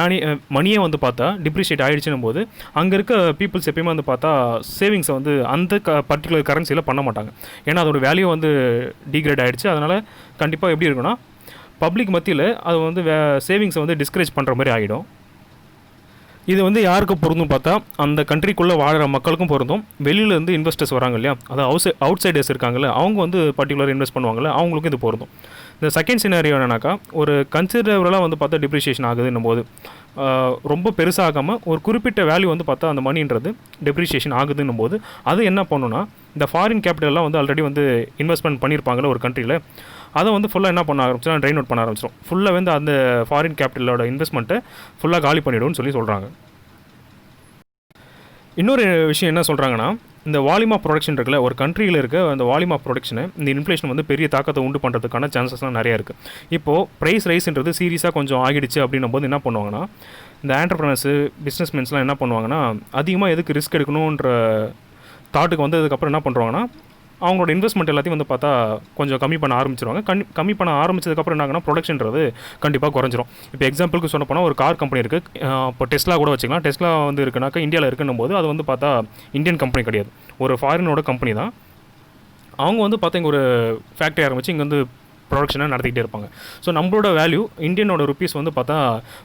மணியே வந்து பார்த்தா டிப்ரிஷியேட் ஆகிடுச்சுன்னும் போது அங்கே இருக்க பீப்புள்ஸ் எப்பயுமே வந்து பார்த்தா சேவிங்ஸை வந்து அந்த பர்டிகுலர் கரன்சியில் பண்ண மாட்டாங்க. ஏன்னா அதோட வேல்யூ வந்து டிகிரேட் ஆகிடுச்சு. அதனால் கண்டிப்பாக எப்படி இருக்குன்னா, பப்ளிக் மத்தியில் அது வந்து சேவிங்ஸை வந்து டிஸ்கரேஜ் பண்ணுற மாதிரி ஆகிடும். இது வந்து யாருக்கு பொருந்தும் பார்த்தா, அந்த கண்ட்ரிக்குள்ளே வாழ்கிற மக்களுக்கும் பொருந்தும். வெளியிலேருந்து இன்வெஸ்டர்ஸ் வராங்க இல்லையா, அதாவது அவுட் சைடர்ஸ் இருக்காங்கல்ல, அவங்க வந்து பர்டிகுலர் இன்வெஸ்ட் பண்ணுவாங்கள்ல, அவங்களுக்கும் இது பொருந்தும். இந்த செகண்ட் சினாரியோ என்னன்னாக்கா, ஒரு கன்சிடரபிளாக வந்து பார்த்தா டிப்ரிஷியேஷன் ஆகுதுன்னும் போது ரொம்ப பெருசாகாமல் ஒரு குறிப்பிட்ட வேல்யூ வந்து பார்த்தா அந்த மணின்றது டெப்ரிஷியேஷன் ஆகுதுன்னும் போது அது என்ன பண்ணுன்னா, இந்த ஃபாரின் கேபிட்டல்லாம் வந்து ஆல்ரெடி வந்து இன்வெஸ்ட்மெண்ட் பண்ணியிருப்பாங்கள்ல ஒரு கண்ட்ரியில், அதை வந்து ஃபுல்லாக என்ன பண்ண ஆரம்பிச்சோம், ட்ரைன் அவுட் பண்ண ஆரம்பிச்சிடும். ஃபுல்லாக வந்து அந்த ஃபாரின் கேபிட்டலோட இன்வெஸ்ட்மெண்ட்டை ஃபுல்லாக காலி பண்ணிவிடும்னு சொல்கிறாங்க. இன்னொரு விஷயம் என்ன சொல்கிறாங்கன்னா, இந்த வால்யூம் ஆஃப் ப்ரொடக்ஷன் இருக்குல்ல, ஒரு கண்ட்ரியில் இருக்க அந்த வால்யூம் ஆஃப் ப்ரொடக்ஷனை இந்த இன்ஃப்ளேஷன் வந்து பெரிய தாக்கத்தை உண்டு பண்ணுறதுக்கான சான்சஸ்லாம் நிறையா இருக்குது. இப்போது ப்ரைஸ் ரைஸ்ன்றது சீரியஸாக கொஞ்சம் ஆகிடுச்சு அப்படின்னும் போது என்ன பண்ணுவாங்கன்னா, இந்த ஆண்டர்ப்ரனர்ஸு பிஸ்னஸ்மென்ஸ்லாம் என்ன பண்ணுவாங்கன்னா, அதிகமாக எதுக்கு ரிஸ்க் எடுக்கணுன்ற தாட்டுக்கு வந்ததுக்கப்புறம் என்ன பண்ணுறாங்கன்னா, அவங்களோட இன்வெஸ்ட்மெண்ட் எல்லாத்தையும் வந்து பார்த்தா கொஞ்சம் கம்மி பண்ண ஆரம்பிச்சிருவாங்க. கம்மி பண்ண ஆரம்பிச்சதுக்கப்புறம் என்ன ஆகுனா ப்ரொடக்ஷன்றது கண்டிப்பாக குறைஞ்சிரும். இப்போ எக்ஸாம்பிளுக்கு சொல்ல போனால் ஒரு கார் கம்பெனி இருக்குது. இப்போ டெஸ்லா கூட வச்சுக்கலாம். டெஸ்லா வந்து இருக்குனாக்கா இந்தியாவில் இருக்குன்னும் போது அது வந்து பார்த்தா இந்தியன் கம்பெனி கிடையாது, ஒரு ஃபாரினோட கம்பெனி தான். அவங்க வந்து பார்த்தா இங்கே ஒரு ஃபேக்ட்ரி ஆரம்பித்து இங்கே வந்து ப்ரொடக்ஷனாக நடத்திக்கிட்டே இருப்பாங்க. ஸோ நம்மளோட வேல்யூ இந்தியனோட ருப்பீஸ் வந்து பார்த்தா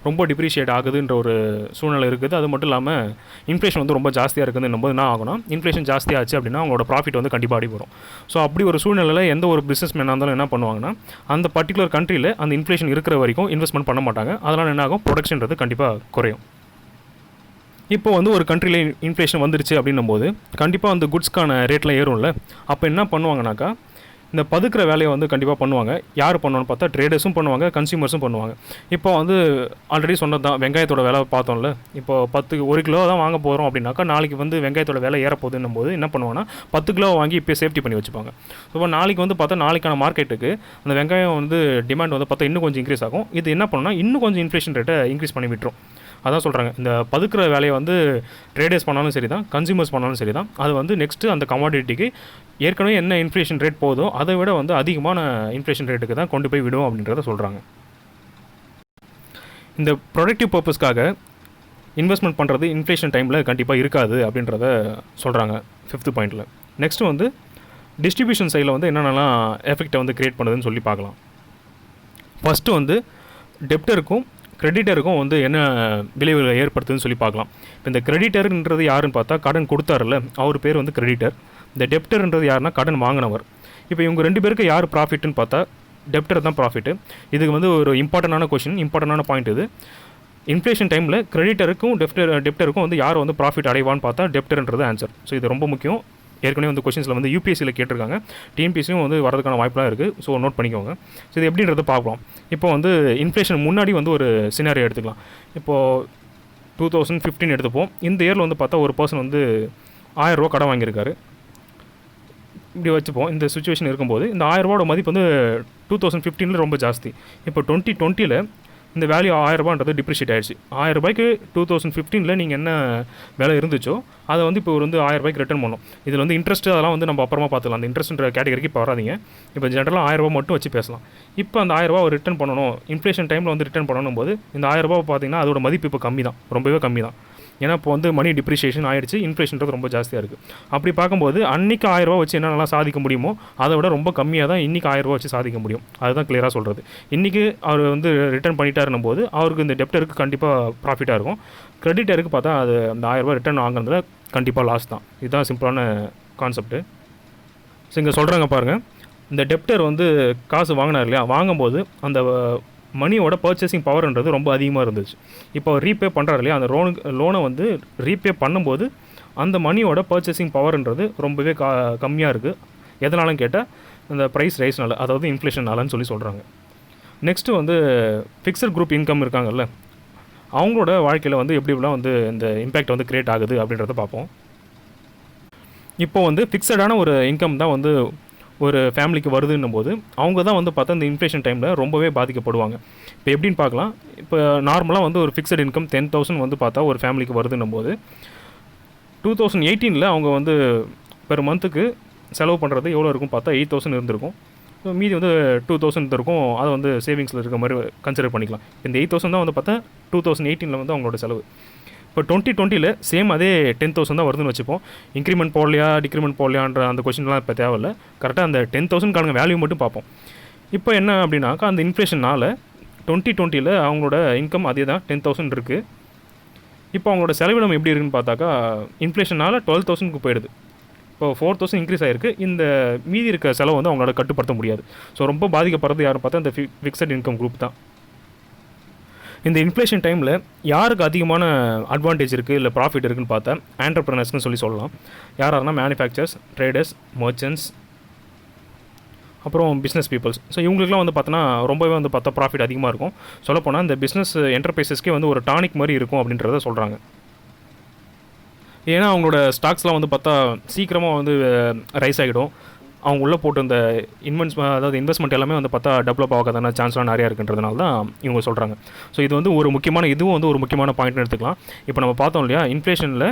ரொம்ப டிப்ரிஷியேட் ஆகுதுன்ற ஒரு சூழ்நிலை இருக்குது. அது மட்டும் இல்லாமல் இன்ஃப்ளேஷன் வந்து ரொம்ப ஜாஸ்தியாக இருக்குதுன்னும் போது என்ன ஆகும்னா, இன்ஃப்ளேஷன் ஜாஸ்தியாச்சு அப்படின்னா அவங்களோட ப்ராஃபிட் வந்து கண்டிப்பாக அடி வரும். ஸோ அப்படி ஒரு சூழ்நிலையில் எந்த ஒரு பிஸ்னஸ் மேனாக இருந்தாலும் என்ன பண்ணுவாங்கன்னா, அந்த பர்டிகுலர் கண்ட்ரியில் அந்த இன்ஃப்ளேஷன் இருக்கிற வரைக்கும் இன்வெஸ்ட்மெண்ட் பண்ண மாட்டாங்க. அதனால் என்ன ஆகும், ப்ரொடக்ஷன்றது கண்டிப்பாக குறையும். இப்போ வந்து ஒரு கண்ட்ரியில் இன்ஃப்ளேஷன் வந்துருச்சு அப்படின்னும் போது கண்டிப்பாக அந்த குட்ஸ்க்கான ரேட்லாம் ஏறும்ல. அப்போ என்ன பண்ணுவாங்கனாக்கா, இந்த பதுக்கிற வேலையை வந்து கண்டிப்பாக பண்ணுவாங்க. யார் பண்ணுவான்னு பார்த்தா ட்ரேடர்ஸும் பண்ணுவாங்க, கன்சியூமர்ஸும் பண்ணுவாங்க. இப்போ வந்து ஆல்ரெடி சொன்னது தான், வெங்காயத்தோட விலை பார்த்தோம்ல. இப்போ 1 கிலோ தான் வாங்க போகிறோம் அப்படின்னாக்கா, நாளைக்கு வந்து வெங்காயத்தோட விலை ஏறப்போகுதுன்னும் போது என்ன பண்ணுவாங்கன்னா, 10 கிலோ வாங்கி இப்போ சேஃப்டி பண்ணி வச்சுப்பாங்க. இப்போ நாளைக்கு வந்து பார்த்தா நாளைக்கான மார்க்கெட்டுக்கு அந்த வெங்காயம் வந்து டிமாண்ட் வந்து பார்த்தா இன்னும் கொஞ்சம் இன்க்ரீஸ் ஆகும். இது என்ன பண்ணுன்னா, இன்னும் கொஞ்சம் இன்ஃப்ளேஷன் ரேட்டை இன்க்ரீஸ் பண்ணி விட்டுரும். அதான் சொல்கிறாங்க, இந்த பதுக்கிற வேலையை வந்து ட்ரேடர்ஸ் பண்ணாலும் சரி தான், கன்சியூமர்ஸ் பண்ணாலும் சரி தான், அது வந்து நெக்ஸ்ட்டு அந்த கமாடிட்டிக்கு ஏற்கனவே என்ன இன்ஃப்ளேஷன் ரேட் போதோ அதை விட வந்து அதிகமான இன்ஃப்ளேஷன் ரேட்டுக்கு தான் கொண்டு போய் விடும் அப்படின்றத சொல்கிறாங்க. இந்த ப்ரொடக்டிவ் பர்பஸ்க்காக இன்வெஸ்ட்மெண்ட் பண்ணுறது இன்ஃப்ளேஷன் டைமில் கண்டிப்பாக இருக்காது அப்படின்றத சொல்கிறாங்க 5th பாயிண்டில். நெக்ஸ்ட்டு வந்து டிஸ்ட்ரிபியூஷன் சைடில் வந்து என்னென்னலாம் எஃபெக்டை வந்து க்ரியேட் பண்ணுதுன்னு சொல்லி பார்க்கலாம். ஃபஸ்ட்டு வந்து டெப்டருக்கும் கிரெடிட்டருக்கும் வந்து என்ன விளைவுகளை ஏற்படுத்துதுன்னு சொல்லி பார்க்கலாம். இப்போ இந்த கிரெடிட்டருன்றது யாருன்னு பார்த்தா, கடன் கொடுத்தாருல்ல அவர் பேர் வந்து கிரெடிட்டர். இந்த டெப்டர்ன்றது யாருன்னா கடன் வாங்கினவர். இப்போ இவங்க 2 பேருக்கு யார் ப்ராஃபிட்னு பார்த்தா டெப்டர் தான் ப்ராஃபிட்டு. இதுக்கு வந்து ஒரு இம்பார்ட்டண்டான பாயிண்ட் இது. இன்ஃப்ளேஷன் டைமில் கிரெடிட்டருக்கும் டெப்டருக்கும் வந்து யார் வந்து ப்ராஃபிட் அடைவான்னு பார்த்தா டெப்டர்ன்றது ஆன்சர். ஸோ இது ரொம்ப முக்கியம். ஏற்கனவே வந்து கொஷின்ஸில் வந்து யூபிஎஸ்சியில் கேட்டிருக்காங்க, டிஎன்பிஎஸ்சியும் வந்து வரதுக்கான வாய்ப்பெலாம் இருக்குது. ஸோ நோட் பண்ணிக்கோங்க. ஸோ இது எப்படின்றத பார்க்கலாம். இப்போ வந்து இன்ஃப்ளேஷன் முன்னாடி வந்து ஒரு சினாரியோ எடுத்துக்கலாம். இப்போது 2015 எடுத்துப்போம். இந்த இயரில் வந்து பார்த்தா ஒரு பர்சன் வந்து 1000 ரூபா கடன் வாங்கியிருக்காரு. இப்படி வச்சுப்போம். இந்த சுச்சுவேஷன் இருக்கும்போது இந்த 1000 ரூபாவோட மதிப்பு வந்து 2015 ரொம்ப ஜாஸ்தி. இப்போ 2020 இந்த வேல்யூ 1000 ரூபான்றது டிப்ரிஷியேட் ஆயிடுச்சு. 1000 ரூபாய்க்கு 2015 நீங்கள் என்ன விலை இருந்துச்சோ அதை வந்து இப்போ வந்து 1000 ரூபாய்க்கு ரிட்டர்ன் பண்ணணும். இதில் வந்து இன்ட்ரெஸ்ட் அதெல்லாம் வந்து நம்ம அப்புறமா பார்த்துக்கலாம். அந்த இன்ட்ரெஸ்ட்ன்ற கேட்டகரிக்கு இப்போ வராதிங்க. இப்போ ஜென்ரலாக 1000 ரூபா மட்டும் வச்சு பேசலாம். இப்போ அந்த 1000 ரூபா ரிட்டர்ன் பண்ணணும், இன்ஃப்ளேஷன் டைமில் வந்து ரிட்டர்ன் பண்ணணும் போது இந்த 1000 ரூபா பார்த்தீங்கன்னா அதோட மதிப்பு இப்போ கம்மி தான், ரொம்பவே கம்மி தான். ஏன்னா இப்போ வந்து மணி டிப்ரிஷியேஷன் ஆகிடுச்சு, இன்ஃப்ளேஷன்றது ரொம்ப ஜாஸ்தியாக இருக்குது. அப்படி பார்க்கும்போது அன்றைக்கி 1000 ரூபா வச்சு என்னென்னலாம் சாதிக்க முடியுமோ அதை விட ரொம்ப கம்மியாக தான் இன்றைக்கி 1000 ரூபா வச்சு சாதிக்க முடியும். அதுதான் கிளியராக சொல்கிறது. இன்றைக்கி அவர் வந்து ரிட்டர்ன் பண்ணிட்டாருன்னும் போது அவருக்கு இந்த டெப்டருக்கு கண்டிப்பாக ப்ராஃபிட்டாக இருக்கும். கிரெடிட்டருக்கு பார்த்தா அது அந்த 1000 ரூபா ரிட்டர்ன் வாங்குறதுல கண்டிப்பாக லாஸ் தான். இதுதான் சிம்பிளான கான்செப்ட்டு. ஸோ இங்கே சொல்கிறாங்க பாருங்கள், இந்த டெப்டர் வந்து காசு வாங்கினார் இல்லையா, வாங்கும்போது அந்த மணியோட பர்ச்சேசிங் பவர்ன்றது ரொம்ப அதிகமாக இருந்துச்சு. இப்போ ரீபே பண்ணுறாரு இல்லையா, அந்த லோனை வந்து ரீபே பண்ணும்போது அந்த மணியோட பர்ச்சேசிங் பவர்ன்றது ரொம்பவே கம்மியாக இருக்குது. எதனாலும் கேட்டால் இந்த ப்ரைஸ் ரைஸ்னால, அதாவது இன்ஃப்ளேஷனாலன்னு சொல்லி சொல்கிறாங்க. நெக்ஸ்ட்டு வந்து ஃபிக்ஸட் குரூப் இன்கம் இருக்காங்கல்ல, அவங்களோட வாழ்க்கையில் வந்து எப்படிலாம் வந்து இந்த இம்பேக்ட் வந்து க்ரியேட் ஆகுது அப்படின்றத பார்ப்போம். இப்போ வந்து ஃபிக்ஸடான ஒரு இன்கம் தான் வந்து ஒரு ஃபேமிலிக்கு வருதுன்னும் போது அவங்க தான் வந்து பார்த்தா இந்த இன்ஃப்ளேஷன் டைமில் ரொம்பவே பாதிக்கப்படுவாங்க. இப்போ எப்படின்னு பார்க்கலாம். இப்போ நார்மலாக வந்து ஒரு ஃபிக்ஸட் இன்கம் 10,000 வந்து பார்த்தா ஒரு ஃபேமிலிக்கு வருதுன்னும் போது 2018 அவங்க வந்து பெர் மந்த்துக்கு செலவு பண்ணுறது எவ்வளோ இருக்கும் பார்த்தா 8,000 இருந்திருக்கும். ஸோ மீதி வந்து 2,000 இருக்கும். அதை வந்து சேவிங்ஸில் இருக்க மாதிரி கன்சிடர் பண்ணிக்கலாம். இந்த 8,000 தான் வந்து பார்த்தா 2018 வந்து அவங்களோட செலவு. இப்போ 2020 சேம் அதே 10,000 தான் வருதுன்னு வச்சுப்போம். இன்க்ரிமெண்ட் போடலையா டிக்ரிமெண்ட் போடலையான்ற அந்த கொஷின்லாம் இப்போ தேவையில்லை. கரெக்டாக அந்த 10,000க்கான வேல்யூ மட்டும் பார்ப்போம். இப்போ என்ன அப்படின்னாக்கா, அந்த இன்ஃப்ளேஷனால் 2020 அவங்களோட இன்கம் அதே தான் 10,000 இருக்குது. இப்போ அவங்களோட செலவினம் எப்படி இருக்குன்னு பார்த்தாக்கா, இன்ஃப்ளேஷனால் 12,000க்கு போயிடுது. இப்போ 4,000 இன்க்ரீஸ் ஆகிருக்கு. இந்த மீதி இருக்க செலவு வந்து அவங்களால கட்டுப்படுத்த முடியாது. ஸோ ரொம்ப பாதிக்கப்படுறது யாரும் பார்த்தா இந்த ஃபிக்ஸட் இன்கம் குரூப் தான். இந்த இன்ஃப்ளேஷன் டைமில் யாருக்கு அதிகமான அட்வான்டேஜ் இருக்குது இல்லை ப்ராஃபிட் இருக்குதுன்னு பார்த்தா ஆண்டர்ப்ரனர்ஸ்னு சொல்லலாம். யாராருன்னா மேனுஃபேக்சர்ஸ், ட்ரேடர்ஸ், மர்ச்சன்ட்ஸ், அப்புறம் பிஸ்னஸ் பீப்புள்ஸ். ஸோ இவங்களுக்குலாம் வந்து பார்த்தோன்னா ரொம்பவே வந்து பார்த்தா ப்ராஃபிட் அதிகமாக இருக்கும். சொல்லப்போனால் இந்த பிஸ்னஸ் என்டர்பிரைசஸ்க்கே வந்து ஒரு டானிக் மாதிரி இருக்கும் அப்படின்றத சொல்கிறாங்க. ஏன்னா அவங்களோட ஸ்டாக்ஸ்லாம் வந்து பார்த்தா சீக்கிரமாக வந்து ரைஸ் ஆகிடும். அவங்க உள்ளே போட்டு இந்த இன்வெஸ்ட்மெண்ட் எல்லாமே வந்து பார்த்தா டெவலப் ஆகாதான சான்ஸ்லாம் நிறையா இருக்குன்றதுனால தான் இவங்க சொல்கிறாங்க. ஸோ இது வந்து ஒரு முக்கியமான பாயிண்ட்னு எடுத்துக்கலாம். இப்போ நம்ம பார்த்தோம் இல்லையா, இன்ஃப்ளேஷனில்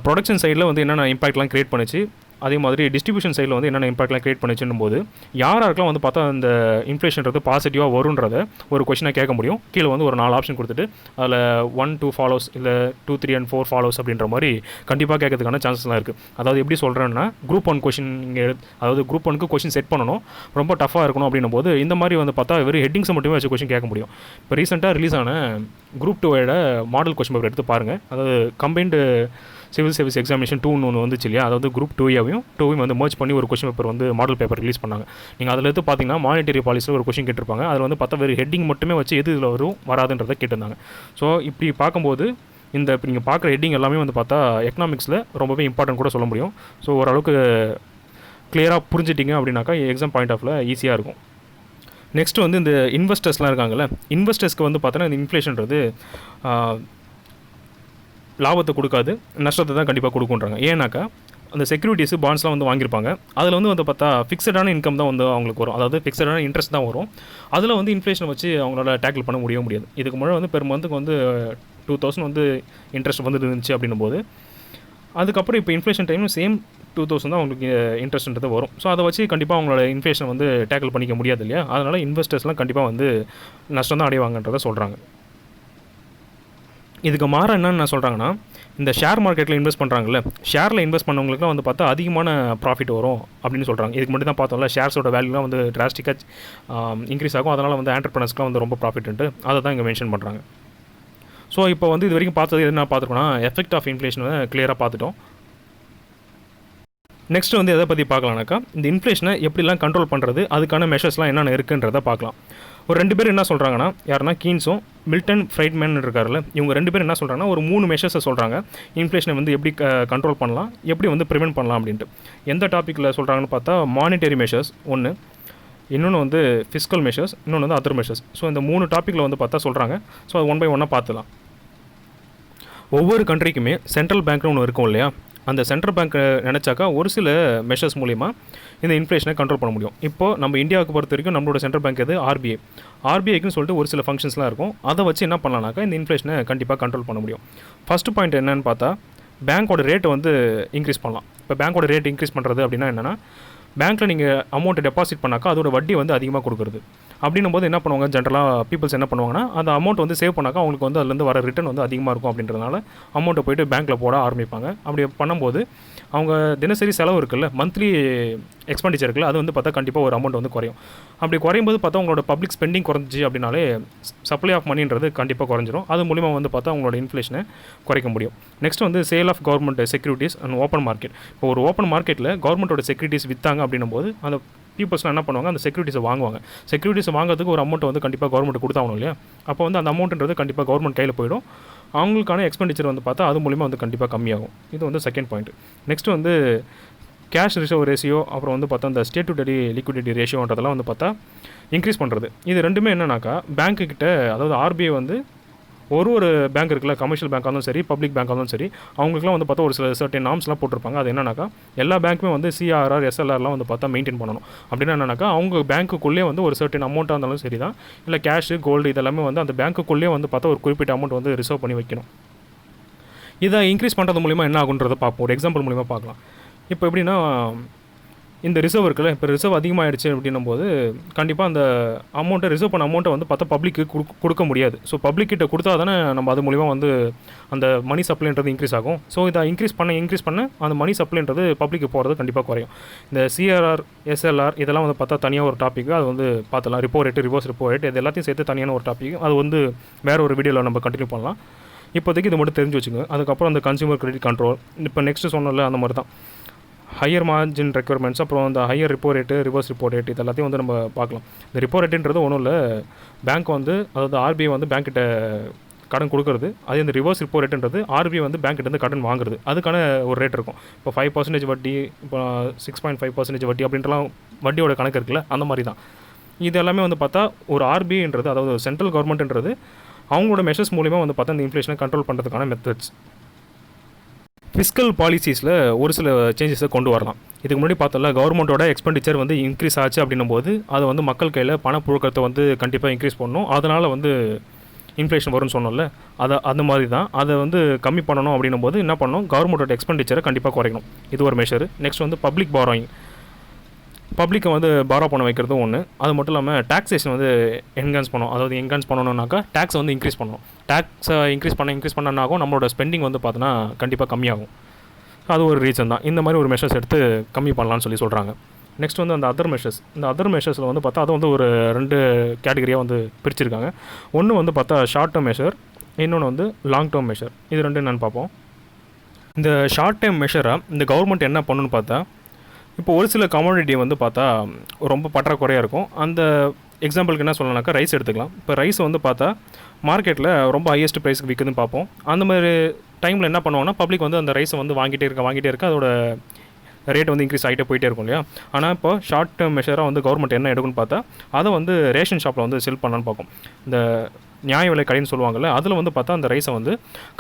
ப்ரொடக்ஷன் சைடில் வந்து என்னென்ன இம்பாக்ட்லாம் க்ரியேட் பண்ணிச்சு, அதே மாதிரி டிஸ்ட்ரிபியூஷன் சைடில் வந்து என்னென்ன இம்பாக்ட்லாம் கிரியேட் பண்ணிச்சுன்னும் போது யாருக்கெல்லாம் வந்து பார்த்தா அந்த இன்ஃப்ளேஷன்றது பாசிட்டிவாக வருன்றத ஒரு கொஷினாக கேட்க முடியும். கீழே வந்து ஒரு 4 ஆப்ஷன் கொடுத்துட்டு அதில் 1, 2 ஃபாலோஸ் இல்லை 2, 3 and 4 ஃபாலோஸ் அப்படின்ற மாதிரி கண்டிப்பாக கேட்கறதுக்கான சான்சஸ்லாம் இருக்குது. அதாவது எப்படி சொல்கிறேன்னா குரூப் 1 கொஷின் இங்கே, அதாவது குரூப் 1க்கு கொஷின் செட் பண்ணணும், ரொம்ப டஃபாக இருக்கணும் அப்படின்னும் போது இந்த மாதிரி வந்து பார்த்தா வெறும் ஹெட்டிங்ஸை மட்டுமே வச்சு கொஷின் கேட்க முடியும். இப்போ ரீசெண்டாக ரிலீஸ் ஆன குரூப் 2 மாடல் கொஷின் பேப்பர் எடுத்து பாருங்கள். அதாவது கம்பைன்டு சிவில் சர்வீஸ் எக்ஸாமினேஷன் 2ன்னு ஒன்று வந்துச்சு இல்லையா, அதாவது குரூப் 2 வந்து மர்ஜ் பண்ணி ஒரு கொஷின் பேப்பர் வந்து மாடல் பேப்பர் ரிலீஸ் பண்ணாங்க. நீங்கள் அதில் எடுத்து பார்த்தீங்கன்னா மானிட்டரி பாலிசியில் ஒரு கொஷின் கேட்டிருப்பாங்க. அதில் வந்து பார்த்தா வெறும் ஹெட்டிங் மட்டுமே வச்சு எது இதில் வரும் வராதுன்றதை கேட்டிருந்தாங்க. ஸோ இப்படி பார்க்கும்போது இப்போ நீங்கள் பார்க்குற ஹெட்டிங் எல்லாமே வந்து பார்த்தா எக்கனாமிக்ஸில் ரொம்பவே இம்பார்ட்டன்ட் கூட சொல்ல முடியும். ஸோ ஓரளவுக்கு கிளியராக புரிஞ்சிட்டிங்க அப்படின்னாக்கா எக்ஸாம் பாயிண்ட் ஆஃப்ல ஈஸியாக இருக்கும். நெக்ஸ்ட் வந்து இந்த இன்வெஸ்டர்ஸ்லாம் இருக்காங்கல்ல, இன்வெஸ்டர்ஸ்க்கு வந்து பார்த்தோன்னா இந்த இன்ஃப்ளேஷன்றது லாபத்தை கொடுக்காது, நஷ்டத்தை தான் கண்டிப்பாக கொடுக்குன்றாங்க. ஏன்னாக்கா அந்த செக்யூரிட்டிஸு பாண்ட்ஸ்லாம் வந்து வாங்கியிருப்பாங்க. அதில் வந்து பார்த்தா ஃபிக்ஸடான இன்கம் தான் வந்து அவங்களுக்கு வரும், அதாவது ஃபிக்ஸடான இன்ட்ரெஸ்ட் தான் வரும். அதில் வந்து இன்ஃப்ளேஷனை வச்சு அவங்களால டேக்கிள் பண்ண முடியாது. இதுக்கு முன்னாடி வந்து பெர் மந்த்துக்கு வந்து 2000 வந்து இன்ட்ரெஸ்ட் வந்துட்டு இருந்துச்சு அப்படின்னும் போது, அதுக்கப்புறம் இப்போ இன்ஃப்ளேஷன் டைமும் சேம் 2000 தான் அவங்களுக்கு இன்ட்ரெஸ்ட்ன்றது வரும். ஸோ அதை வச்சு கண்டிப்பாக அவங்களோட இன்ஃப்ளேஷன் வந்து டேக்கிள் பண்ணிக்க முடியாது இல்லையா. அதனால் இன்வெஸ்டர்ஸ்லாம் கண்டிப்பாக வந்து நஷ்டம் தான் அடைவாங்கன்றதை சொல்கிறாங்க. இதுக்கு மாற என்னென்னு சொல்கிறாங்கன்னா, இந்த ஷேர் மார்க்கெட்டில் இன்வெஸ்ட் பண்ணுறாங்கல்ல, ஷேரில் இன்வெஸ்ட் பண்ணவங்களுக்குலாம் வந்து பார்த்தா அதிகமான ப்ராஃபிட் வரும் அப்படின்னு சொல்கிறாங்க. இதுக்கு மட்டும் தான் பார்த்தோம்ல, ஷேர்ஸோட வேல்யூலாம் வந்து டிராஸ்டிக்காக இன்க்ரீஸ் ஆகும். அதனால் வந்து ஆண்டர்பிரனர்ஸ்க்குலாம் வந்து ரொம்ப ப்ராஃபிட்டு அதை தான் இங்கே மென்ஷன் பண்ணுறாங்க. ஸோ இப்போ வந்து இது வரைக்கும் பார்த்தது என்ன பார்த்துருக்கோன்னா, எஃபெக்ட் ஆஃப் இன்ஃப்ளேஷனை கிளியராக பார்த்துட்டோம். நெக்ஸ்ட் வந்து எதை பற்றி பார்க்கலாம்னாக்கா, இந்த இன்ஃப்ளேஷனை எப்படிலாம் கண்ட்ரோல் பண்ணுறது, அதுக்கான மெஷர்ஸ்லாம் என்னென்ன இருக்குன்றதை பார்க்கலாம். ஒரு 2 பேர் என்ன சொல்கிறாங்கன்னா, யாருன்னா கீன்ஸும் மில்டன் ஃப்ரைட்மேன் இருக்காருல்ல, இவங்க 2 பேர் என்ன சொல்கிறாங்கன்னா ஒரு 3 மெஷர்ஸை சொல்கிறாங்க. இன்ஃப்ளேஷனை வந்து எப்படி கண்ட்ரோல் பண்ணலாம், எப்படி வந்து ப்ரிவென்ட் பண்ணலாம் அப்படின்ட்டு. எந்த டாப்பிக்கில் சொல்கிறாங்கன்னு பார்த்தா மானிட்டரி மெஷர்ஸ் ஒன்று, இன்னொன்று வந்து ஃபிஸ்கல் மெஷர்ஸ், இன்னொன்று வந்து அதர் மெஷர்ஸ். ஸோ இந்த 3 டாப்பிக்கில் வந்து பார்த்தா சொல்கிறாங்க. ஸோ அது 1 by 1 பார்த்துலாம். ஒவ்வொரு கண்ட்ரிக்குமே சென்ட்ரல் பேங்க்னு ஒன்று இருக்கும் இல்லையா, அந்த சென்ட்ரல் பேங்க் நினச்சாக்கா ஒரு சில மெஷர்ஸ் மூலிமா இந்த இன்ஃப்ளேஷனை கண்ட்ரோல் பண்ண முடியும். இப்போது நம்ம இந்தியாவுக்கு பொறுத்த வரைக்கும் நம்மளோட சென்ட்ரல் பேங்க் எது, ஆர்பிஐக்குன்னு சொல்லிட்டு ஒரு சில ஃபங்க்ஷன்ஸ்லாம் இருக்கும். அதை வச்சு என்ன பண்ணலாம்னாக்கா இந்த இன்ஃப்ளேஷனை கண்டிப்பாக கண்ட்ரோல் பண்ண முடியும். ஃபஸ்ட்டு பாயிண்ட் என்னென்னு பார்த்தா, பேங்க்கோட ரேட்டை வந்து இன்க்ரீஸ் பண்ணலாம். இப்போ பேங்க்கோட ரேட் இன்க்ரீஸ் பண்ணுறது அப்படின்னா என்னென்னா, பேங்க்கில் நீங்கள் அமௌண்ட்டை டெபாசிட் பண்ணாக்கா அதோட வட்டி வந்து அதிகமாக கொடுக்குறது. அப்படின்னும் போது என்ன பண்ணுவாங்க, ஜென்ரலாக பீப்புள்ஸ் என்ன பண்ணுவாங்கன்னா, அந்த அமௌண்ட் வந்து சேவ் பண்ணாக்கா அவங்களுக்கு வந்து அதுலேருந்து வர ரிட்டர்ன் வந்து அதிகமாக இருக்கும். அப்படின்றதுனால அமௌண்ட்டை போய்ட்டு பேங்க்கில் போட ஆரம்பிப்பாங்க. அப்படி பண்ணும்போது அவங்க தினசரி செலவு இருக்குல்ல, மந்த்லி எக்ஸ்பெண்டிச்சர் இருக்குல்ல, அது வந்து பார்த்தா கண்டிப்பாக ஒரு அமௌண்ட் வந்து குறையும். அப்படி குறையும் போது பார்த்தா உங்களோட பப்ளிக் ஸ்பெண்டிங் குறைஞ்சி அப்படின்னாலே சப்ளை ஆஃப் மணின்றது கண்டிப்பாக குறைஞ்சிரும். அது மூலிமா வந்து பார்த்தா உங்களோட இன்ஃப்ளேஷனை குறைக்க முடியும். நெக்ஸ்ட் வந்து sale of government securities and open market. இப்போ ஒரு ஓப்பன் மார்க்கெட்டில் கவர்மெண்ட்டோட செக்யூரிட்டிஸ் விற்றாங்க அப்படின்னும் போது அந்த பீப்புள்ஸ்லாம் என்ன பண்ணுவாங்க, அந்த செக்யூரிட்டிஸை வாங்குவாங்க. செக்யூரிட்டிஸை வாங்குறதுக்கு ஒரு அமௌண்ட் வந்து கண்டிப்பாக கவர்மெண்ட் கொடுத்தாகணும் இல்லையா. அப்போ வந்து அந்த அமௌண்ட்ன்றது கண்டிப்பாக கவர்மெண்ட் கையில் போயிடும். அவங்களுக்கான எக்ஸ்பெண்டிச்சர் வந்து பார்த்தா அது மூலிமா வந்து கண்டிப்பாக கம்மியாகும். இது வந்து செகண்ட் பாயிண்ட். நெக்ஸ்ட் வந்து கேஷ் ரிசர்வ் ரேஷியோ, அப்புறம் வந்து பார்த்தா இந்த ஸ்டேட் டு டெடி லிக்விடிட்டி ரேஷியோன்றதெல்லாம் வந்து பார்த்தா இன்க்ரீஸ் பண்ணுறது. இது ரெண்டுமே என்னன்னாக்கா, பேங்க்கு கிட்ட, அதாவது ஆர்பிஐ வந்து ஒரு பேங்க் இருக்குல்ல, கமர்ஷியல் பேங்காக இருந்தாலும் சரி, பப்ளிக் பேங்காக இருந்தாலும் சரி, அவங்களுக்குலாம் வந்து பார்த்தா ஒரு சில சர்டன் நார்ம்ஸ்லாம் போட்டிருப்பாங்க. அது என்னன்னாக்கா, எல்லா பேங்க்குமே வந்து சிஆர்ஆர் எஸ்எல்ஆர்லாம் வந்து பார்த்தா மெயின்டைன் பண்ணணும். அப்படின்னா என்னன்னாக்கா, அவங்க பேங்க்குள்ளே வந்து ஒரு சர்டன் அமௌண்ட்டாக இருந்தாலும் சரி தான், இல்லை கேஷு கோல்டு இதெல்லாமே வந்து அந்த பேங்க்குள்ளே வந்து பார்த்தா ஒரு குறிப்பிட்ட அமௌண்ட் வந்து ரிசர்வ் பண்ணி வைக்கணும். இதை இன்க்ரீஸ் பண்ணுறது மூலிமா என்ன ஆகுன்றதை பார்ப்போம். ஒரு எக்ஸாம்பிள் மூலிமா பார்க்கலாம். இப்போ எப்படின்னா, இந்த ரிசர்வ் இருக்குல்ல, இப்போ ரிசர்வ் அதிகமாகிடுச்சு அப்படின்னும் போது கண்டிப்பாக அந்த அமௌண்ட்டை ரிசர்வ் பண்ண அமௌண்ட்டை வந்து பார்த்தா பப்ளிக்கு கொடுக்க முடியாது. ஸோ பப்ளிக் கிட்ட கொடுத்தா தானே நம்ம அது மூலிமா வந்து அந்த மணி சப்ளைன்றது இன்க்ரீஸ் ஆகும். ஸோ இதை இன்க்ரீஸ் பண்ண அந்த மணி சப்ளைன்றது பப்ளிக்கு போகிறது கண்டிப்பாக குறையும். இந்த சிஆர்ஆர் எஸ்எல்ஆர் இதெல்லாம் வந்து பார்த்தா தனியாக ஒரு டாப்பிக், அது வந்து பார்த்துலாம். Repo rate, reverse repo rate, இது எல்லாத்தையும் சேர்த்து தனியான ஒரு டாப்பிக். அது வந்து வேறு ஒரு வீடியோவில் நம்ம கண்டினியூ பண்ணலாம். இப்போதைக்கு இது மட்டும் தெரிஞ்சு வச்சுங்க. அதுக்கப்புறம் அந்த கன்சியூமர் கிரெடிட் கண்ட்ரோல், இப்போ நெக்ஸ்ட்டு சொன்னல அந்த மாதிரி தான் ஹையர் மார்ஜின் ரெக்யர்மெண்ட்ஸ், அப்புறம் அந்த higher repo rate, reverse repo rate, இது எல்லாத்தையும் வந்து நம்ம பார்க்கலாம். இந்த ரிப்போ ரேட்டுன்றது ஒன்றும் இல்லை, பேங்க் வந்து, அதாவது ஆர்பிஐ வந்து பேங்க்கிட்ட கடன் கொடுக்குறது. அதே இந்த ரிவர்ஸ் ரிப்போ ரேட்டுன்றது ஆர்பிஐ வந்து பேங்க்கிட்ட கடன் வாங்குறது. அதுக்கான ஒரு ரேட் இருக்கும். இப்போ 5% வட்டி, இப்போ 6.5% வட்டி அப்படின்றலாம் வட்டியோட கணக்கு இருக்குல்ல, அந்த மாதிரி தான். இது எல்லாமே வந்து பார்த்தா ஒரு ஆர்பிஐன்றது, அதாவது சென்ட்ரல் கவர்மெண்ட்ன்றது அவங்களோட மெஷர்ஸ் மூலிமா வந்து பார்த்தா இந்த இன்ஃப்ளேஷனை கண்ட்ரோல் பண்ணுறதுக்கான மெத்தட்ஸ். ஃபிஸ்கல் பாலிசிஸில் ஒரு சில சேஞ்சஸை கொண்டு வரலாம். இதுக்கு முன்னாடி பார்த்தோம்ல, கவர்மெண்ட்டோட எக்ஸ்பெண்டிச்சர் வந்து இன்க்ரீஸ் ஆச்சு அப்படின்னும் போது அதை வந்து மக்கள் கையில் பணப்புழக்கத்தை வந்து கண்டிப்பாக இன்க்ரீஸ் பண்ணணும். அதனால் வந்து இன்ஃப்ளேஷன் வரும்னு சொன்னோம்ல, அந்த மாதிரி தான். அதை வந்து கம்மி பண்ணணும் அப்படின்னும் போது என்ன பண்ணணும், கவர்மெண்ட்டோட எக்ஸ்பெண்டிச்சரை கண்டிப்பாக குறைக்கணும். இது ஒரு மெஷர். நெக்ஸ்ட் வந்து பப்ளிக் பாரோயிங், பப்ளிக்கை வந்து பாரோ பண்ண வைக்கிறதும் ஒன்று. அது மட்டும் இல்லாமல் டாக்ஸேஷன் வந்து என்ஹான்ஸ் பண்ணணும். அதாவது என்ஹான்ஸ் பண்ணணுன்னாக்கா டேக்ஸை வந்து இன்க்ரீஸ் பண்ணணும். டேக்ஸை இன்க்ரீஸ் பண்ணனாகும் நம்மளோட ஸ்பெண்டிங் வந்து பார்த்தோன்னா கண்டிப்பாக கம்மியாகும். அது ஒரு ரீசன் தான். இந்த மாதிரி ஒரு மெஷர்ஸ் எடுத்து கம்மி பண்ணலான்னு சொல்கிறாங்க. நெக்ஸ்ட் வந்து அந்த அதர் மெஷர்ஸ். இந்த அதர் மெஷர்ஸில் வந்து பார்த்தா அது வந்து ஒரு 2 கேட்டகரியாக வந்து பிரிச்சிருக்காங்க. ஒன்று வந்து பார்த்தா ஷார்ட் டேர்ம் மெஷர், இன்னொன்று வந்து லாங் டேர்ம் மெஷர். இது ரெண்டு என்னென்னு பார்ப்போம். இந்த ஷார்ட் டேர்ம் மெஷராக இந்த கவர்மெண்ட் என்ன பண்ணணுன்னு பார்த்தா, இப்போ ஒரு சில கமோடிட்டி வந்து பார்த்தா ரொம்ப பற்றாக்குறையாக இருக்கும். அந்த எக்ஸாம்பிளுக்கு என்ன சொல்லலாம்னாக்கா ரைஸ் எடுத்துக்கலாம். இப்போ ரைஸ் வந்து பார்த்தா மார்க்கெட்டில் ரொம்ப ஹையஸ்ட் ப்ரைஸுக்கு விற்குதுன்னு பார்ப்போம். அந்த மாதிரி டைமில் என்ன பண்ணுவாங்கன்னா பப்ளிக் வந்து அந்த ரைஸை வந்து வாங்கிட்டே இருக்க அதோட ரேட் வந்து இன்க்ரீஸ் ஆகிட்டே போயிட்டே இருக்கும் இல்லையா. ஆனால் இப்போ ஷார்ட் டேர்ம் மெஷராக வந்து கவர்மெண்ட் என்ன எடுக்குன்னு பார்த்தா அதை வந்து ரேஷன் ஷாப்பில் வந்து செல் பண்ணலான்னு பார்க்கும். இந்த நியாய விலை கடைன்னு சொல்லுவாங்கள்ல, அதில் வந்து பார்த்தா அந்த ரைஸை வந்து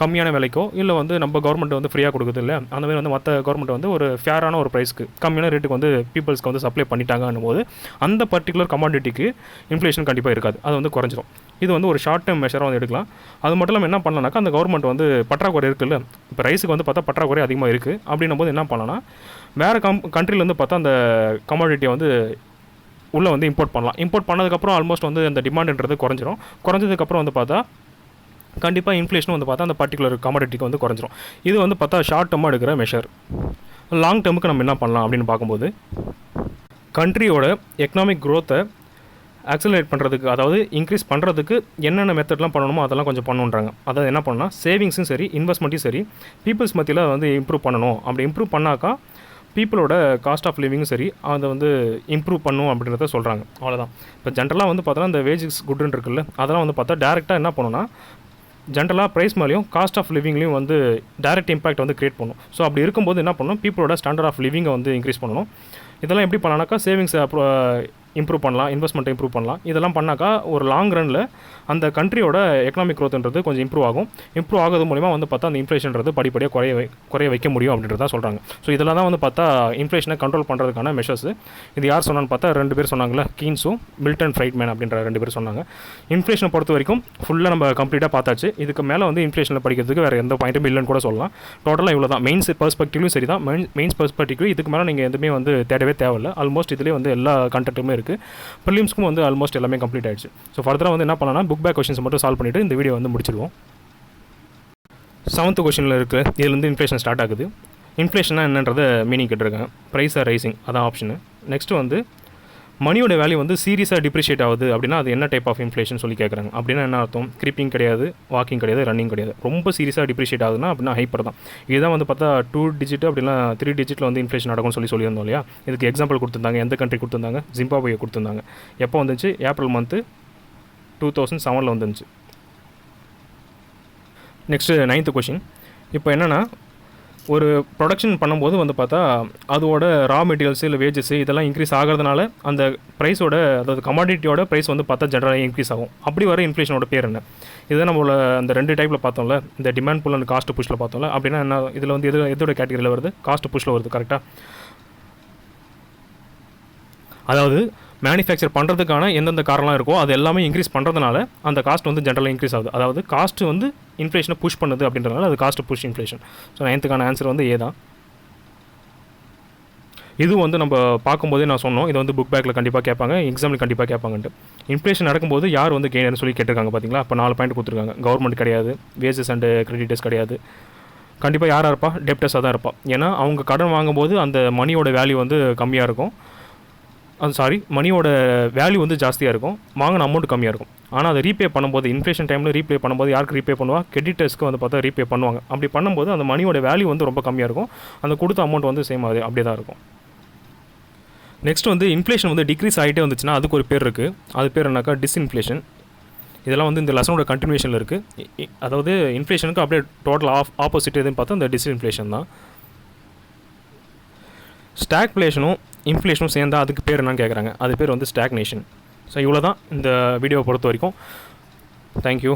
கம்மியான விலைக்கோ இல்லை வந்து நம்ம கவர்மெண்ட் வந்து ஃப்ரீயாக கொடுக்குது இல்லை, அந்த மாதிரி வந்து மற்ற கவர்மெண்ட் வந்து ஒரு ஃபேரான ஒரு ப்ரைஸ்க்கு கம்மியான ரேட்டுக்கு வந்து பீப்புள்ஸ்க்கு வந்து சப்ளை பண்ணிட்டாங்கன்னும் போது அந்த பர்டிகுலர் கமாடிட்டிக்கு இன்ஃப்ளேஷன் கண்டிப்பாக இருக்காது, அது வந்து குறைஞ்சிரும். இது வந்து ஒரு ஷார்ட் டேர்ம் மெஷராக வந்து எடுக்கலாம். அது மட்டும் இல்லாமல் என்ன பண்ணலாம்னாக்கா அந்த கவர்மெண்ட் வந்து பற்றாக்குறை இருக்குல்ல, இப்போ ரைஸுக்கு வந்து பார்த்தா பற்றாக்குறை அதிகமாக இருக்குது அப்படின்னும் போது என்ன பண்ணலாம்னா வேறு கண்ட்ரிலேருந்து பார்த்தா அந்த கமாடிட்டியை வந்து உள்ளே வந்து இம்போர்ட் பண்ணலாம். இம்போர்ட் பண்ணதுக்கப்புறம் ஆல்மோஸ்ட் வந்து அந்த டிமாண்டுன்றது குறைஞ்சிரும். குறைஞ்சதுக்கப்புறம் வந்து பார்த்தா கண்டிப்பாக இன்ஃப்ளேஷனும் வந்து பார்த்தா அந்த பர்டிகுலர் கமாடிட்டிக்கு வந்து குறைஞ்சிரும். இது வந்து பார்த்தா ஷார்ட் டேர்மாக எடுக்கிற மெஷர். லாங் டேர்முக்கு நம்ம என்ன பண்ணலாம் அப்படின்னு பார்க்கும்போது கண்ட்ரியோட எக்கனாமிக் க்ரோத்தை ஆக்சலரேட் பண்ணுறதுக்கு, அதாவது இன்க்ரீஸ் பண்ணுறதுக்கு என்னென்ன மெத்தட்லாம் பண்ணணுமோ அதெல்லாம் கொஞ்சம் பண்ணுன்றாங்க. அதாவது என்ன பண்ணால் சேவிங்ஸும் சரி இன்வெஸ்ட்மெண்ட்டும் சரி பீப்புள்ஸ் மத்தியில் வந்து இம்ப்ரூவ் பண்ணணும். அப்படி இம்ப்ரூவ் பண்ணாக்கா பீப்புளோட காஸ்ட் ஆஃப் லிவிங்கும் சரி அதை வந்து இம்ப்ரூவ் பண்ணும் அப்படின்றத சொல்கிறாங்க. அவ்வளோதான். இப்போ ஜென்ரலாக வந்து பார்த்தோன்னா இந்த வேஜஸ் குட்னு இருக்குல்ல, அதெல்லாம் வந்து பார்த்தா டேரெக்டாக என்ன பண்ணுன்னா ஜென்ரலாக ப்ரைஸ் மேலேயும் காஸ்ட் ஆஃப் லிவிங்லேயும் வந்து டைரக்ட் இம்பாக்ட் வந்து கிரியேட் பண்ணும். ஸோ அப்படி இருக்கும்போது என்ன பண்ணணும், பீப்புளோட ஸ்டாண்டர்ட் ஆஃப் லிவிங்கை வந்து இன்க்ரீஸ் பண்ணணும். இதெல்லாம் எப்படி பண்ணலாம்னாக்கா சேவிங்ஸை இம்ப்ரூவ் பண்ணலாம், இன்வெஸ்ட்மெண்ட்டை இம்ப்ரூவ் பண்ணலாம். இதெல்லாம் பண்ணாக்கா ஒரு லாங் ரனில் அந்த கண்ட்ரியோட எக்கனாமிக் க்ரோத்ன்றது கொஞ்சம் இம்ப்ரூவ் ஆகும். இம்ப்ரூவ் ஆகிறது மூலிமா வந்து பார்த்தா அந்த இன்ஃப்ளேஷன்றது படிப்படியாக குறைய வைக்க முடியும் அப்படின்றத சொல்கிறாங்க. ஸோ இதெல்லாம் தான் வந்து பார்த்தா இன்ஃப்ளேஷனை கண்ட்ரோல் பண்ணுறதுக்கான மெஷர்ஸ். இது யார் சொன்னான்னு பார்த்தா 2 பேர் சொன்னாங்களே, கீன்ஸும் மில்டன் ஃப்ரைட்மேன் அப்படின்ற 2 பேர் சொன்னாங்க. இன்ஃப்ளேஷனை பொறுத்த வரைக்கும் ஃபுல்லாக நம்ம கம்ப்ளீட்டாக பார்த்தாச்சு. இதுக்கு மேலே வந்து இன்ஃப்ளேஷனில் படிக்கிறதுக்கு வேறு எந்த பாயிண்ட்டும் இல்லைன்னு கூட சொல்லலாம். டோட்டலாக இவ்வளோ தான். மெயின்ஸ் பெர்ஸ்பெக்டிவ்லையும் சரி தான். மெயின்ஸ் பெர்ஸ்பெக்டிவ்லையும் இதுக்கு மேலே நீங்கள் எதுவுமே வந்து தேடவே தேவையில்லை. ஆல்மோஸ்ட் இதிலே வந்து எல்லா கண்டென்ட்டுமே இருக்குது. ப்ரிலிம்ஸ்க்கும் வந்து ஆல்மோஸ்ட் எல்லாமே கம்ப்ளீட் ஆயிடுச்சு. ஸோ ஃபர்தராக வந்து என்ன பண்ணலாம், புக் பேக் கொஷின்ஸ் மட்டும் சால்வ் பண்ணிவிட்டு இந்த வீடியோ வந்து முடிச்சிடுவோம். 7th கொஷனில் இருக்குது. இதுலேருந்து இன்ஃப்ளேஷன் ஸ்டார்ட் ஆகுது. இன்ஃப்ளேஷனாக என்னன்றதை மீனிங் கேட்டிருக்காங்க. ப்ரைஸ் ஆர் ரைசிங், அதான் ஆப்ஷனு. நெக்ஸ்ட்டு வந்து மணியோட வேல்யூ வந்து சீரியஸாக டிப்ரிஷியேட் ஆகுது அப்படின்னா அது என்ன டைப் ஆஃப் இன்ஃப்ளேஷன் சொல்லி கேட்குறாங்க. அப்படின்னா என்ன அர்த்தம், கிரீப்பிங் கிடையாது, வாக்கிங் கிடையாது, ரன்னிங் கிடையாது, ரொம்ப சீரியஸாக டிப்ரிஷியேட் ஆகுதுன்னா அப்படின்னா ஹைப்பர் தான். இதுதான் வந்து பார்த்தா 2 டிஜிட் அப்படின்னா 3 டிஜிட்டில் வந்து இன்ஃப்ளேஷன் நடக்கும்னு சொல்லியிருந்தோம் இல்லையா. இதுக்கு எக்ஸாம்பிள் கொடுத்துருந்தாங்க. எந்த கண்ட்ரி கொடுத்துருந்தாங்க, ஜிம்பாப்வே கொடுத்துருந்தாங்க. எப்போ வந்துச்சு, ஏப்ரல் மந்த்து 2007 வந்துருந்துச்சு. Next 9th question. இப்போ என்னென்னா ஒரு ப்ரொடக்ஷன் பண்ணும்போது வந்து பார்த்தா அதோட ரா மெட்டீரியல்ஸ் இல்லை வேஜஸ் இதெல்லாம் இன்க்ரீஸ் ஆகிறதுனால அந்த ப்ரைஸோட, அதாவது கமாடிட்டியோட ப்ரைஸ் வந்து பார்த்தா ஜென்ரலாக இன்க்ரீஸ் ஆகும். அப்படி வர இன்ஃப்ளேஷனோட பேர் என்ன? இதுதான் நம்மளோட அந்த 2 டைப்பில் பார்த்தோம்ல, இந்த டிமாண்ட் புல் அண்ட் காஸ்ட் புஷ்ல பார்த்தோம்ல. அப்படின்னா என்ன, இதில் வந்து எதோட கேட்டகரியில் வருது, காஸ்ட் புஷ்ல வருது. கரெக்டாக. அதாவது மேனுஃபேக்சர் பண்ணுறதுக்கான எந்தெந்த காரணம்லாம் இருக்கோ அது எல்லாமே இன்க்ரீஸ் பண்ணுறதுனால அந்த காஸ்ட் வந்து ஜென்ரலாக இன்க்ரீஸ் ஆகுது. அதாவது காஸ்ட் வந்து இன்ஃப்ளேஷனை புஷ் பண்ணுது அப்படின்றதுனால அது cost push inflation. So 9th answer வந்து ஏ தான். இது வந்து நம்ம பார்க்கும்போதே நான் சொன்னோம், இதை வந்து புக் பேக்கில் கண்டிப்பாக கேட்பாங்க, எக்ஸாமில் கண்டிப்பாக கேட்பாங்கன்ட்டு. இன்ஃப்ளேஷன் நடக்கும்போது யார் வந்து கெயினர்னு சொல்லி கேட்டிருக்காங்க பார்த்தீங்களா. அப்போ 4 பாயிண்ட் கொடுத்துருக்காங்க. கவர்மெண்ட் கிடையாது, வேஜஸ் அண்ட் கிரெடிட்டர்ஸ் கிடையாது. கண்டிப்பாக யாராக இருப்பா, டெப்டர்ஸாக தான் இருப்பா. ஏன்னா அவங்க கடன் வாங்கும்போது அந்த மணியோட வேல்யூ வந்து கம்மியாக இருக்கும். மணியோட வேல்யூ வந்து ஜாஸ்தியாக இருக்கும், வாங்கின அமௌண்ட் கம்மியாக இருக்கும். ஆனால் அதை ரீபே பண்ணும்போது இன்ஃப்ளேஷன் டைமில் ரீபே பண்ணும்போது யாருக்கு ரீபே பண்ணுவா, கிரெடிட்டர்ஸ்க்கு வந்து பார்த்தா ரீபே பண்ணுவாங்க. அப்படி பண்ணும்போது அந்த மணியோட வேல்யூ வந்து ரொம்ப கம்மியாக இருக்கும், அந்த கொடுத்த அமௌண்ட் வந்து சேம் ஆகுது, அப்படியே தான் இருக்கும். நெக்ஸ்ட் வந்து இன்ஃப்ளேஷன் வந்து டிக்ரீஸ் ஆகிட்டே வந்துச்சுன்னா அதுக்கு ஒரு பேர் இருக்குது. அது பேர் என்னக்கா, டிஸ்இன்ஃப்ளேஷன். இதெல்லாம் வந்து இந்த லெசனோட கண்டினியூஷனில் இருக்குது. அதாவது இன்ஃப்ளேஷனுக்கு அப்படியே டோட்டல் ஆப்போசிட் எதுன்னு பார்த்தா இந்த டிஸ்இன்ஃப்ளேஷன் தான். ஸ்டாக்ஃப்ளேஷனும் இன்ஃப்ளேஷனும் சேர்ந்தால் அதுக்கு பேர் என்னன்னு கேட்குறாங்க. அது பேர் வந்து ஸ்டாக்னேஷன். ஸோ இவ்வளோ தான் இந்த வீடியோவை பொறுத்த வரைக்கும். தேங்க்யூ.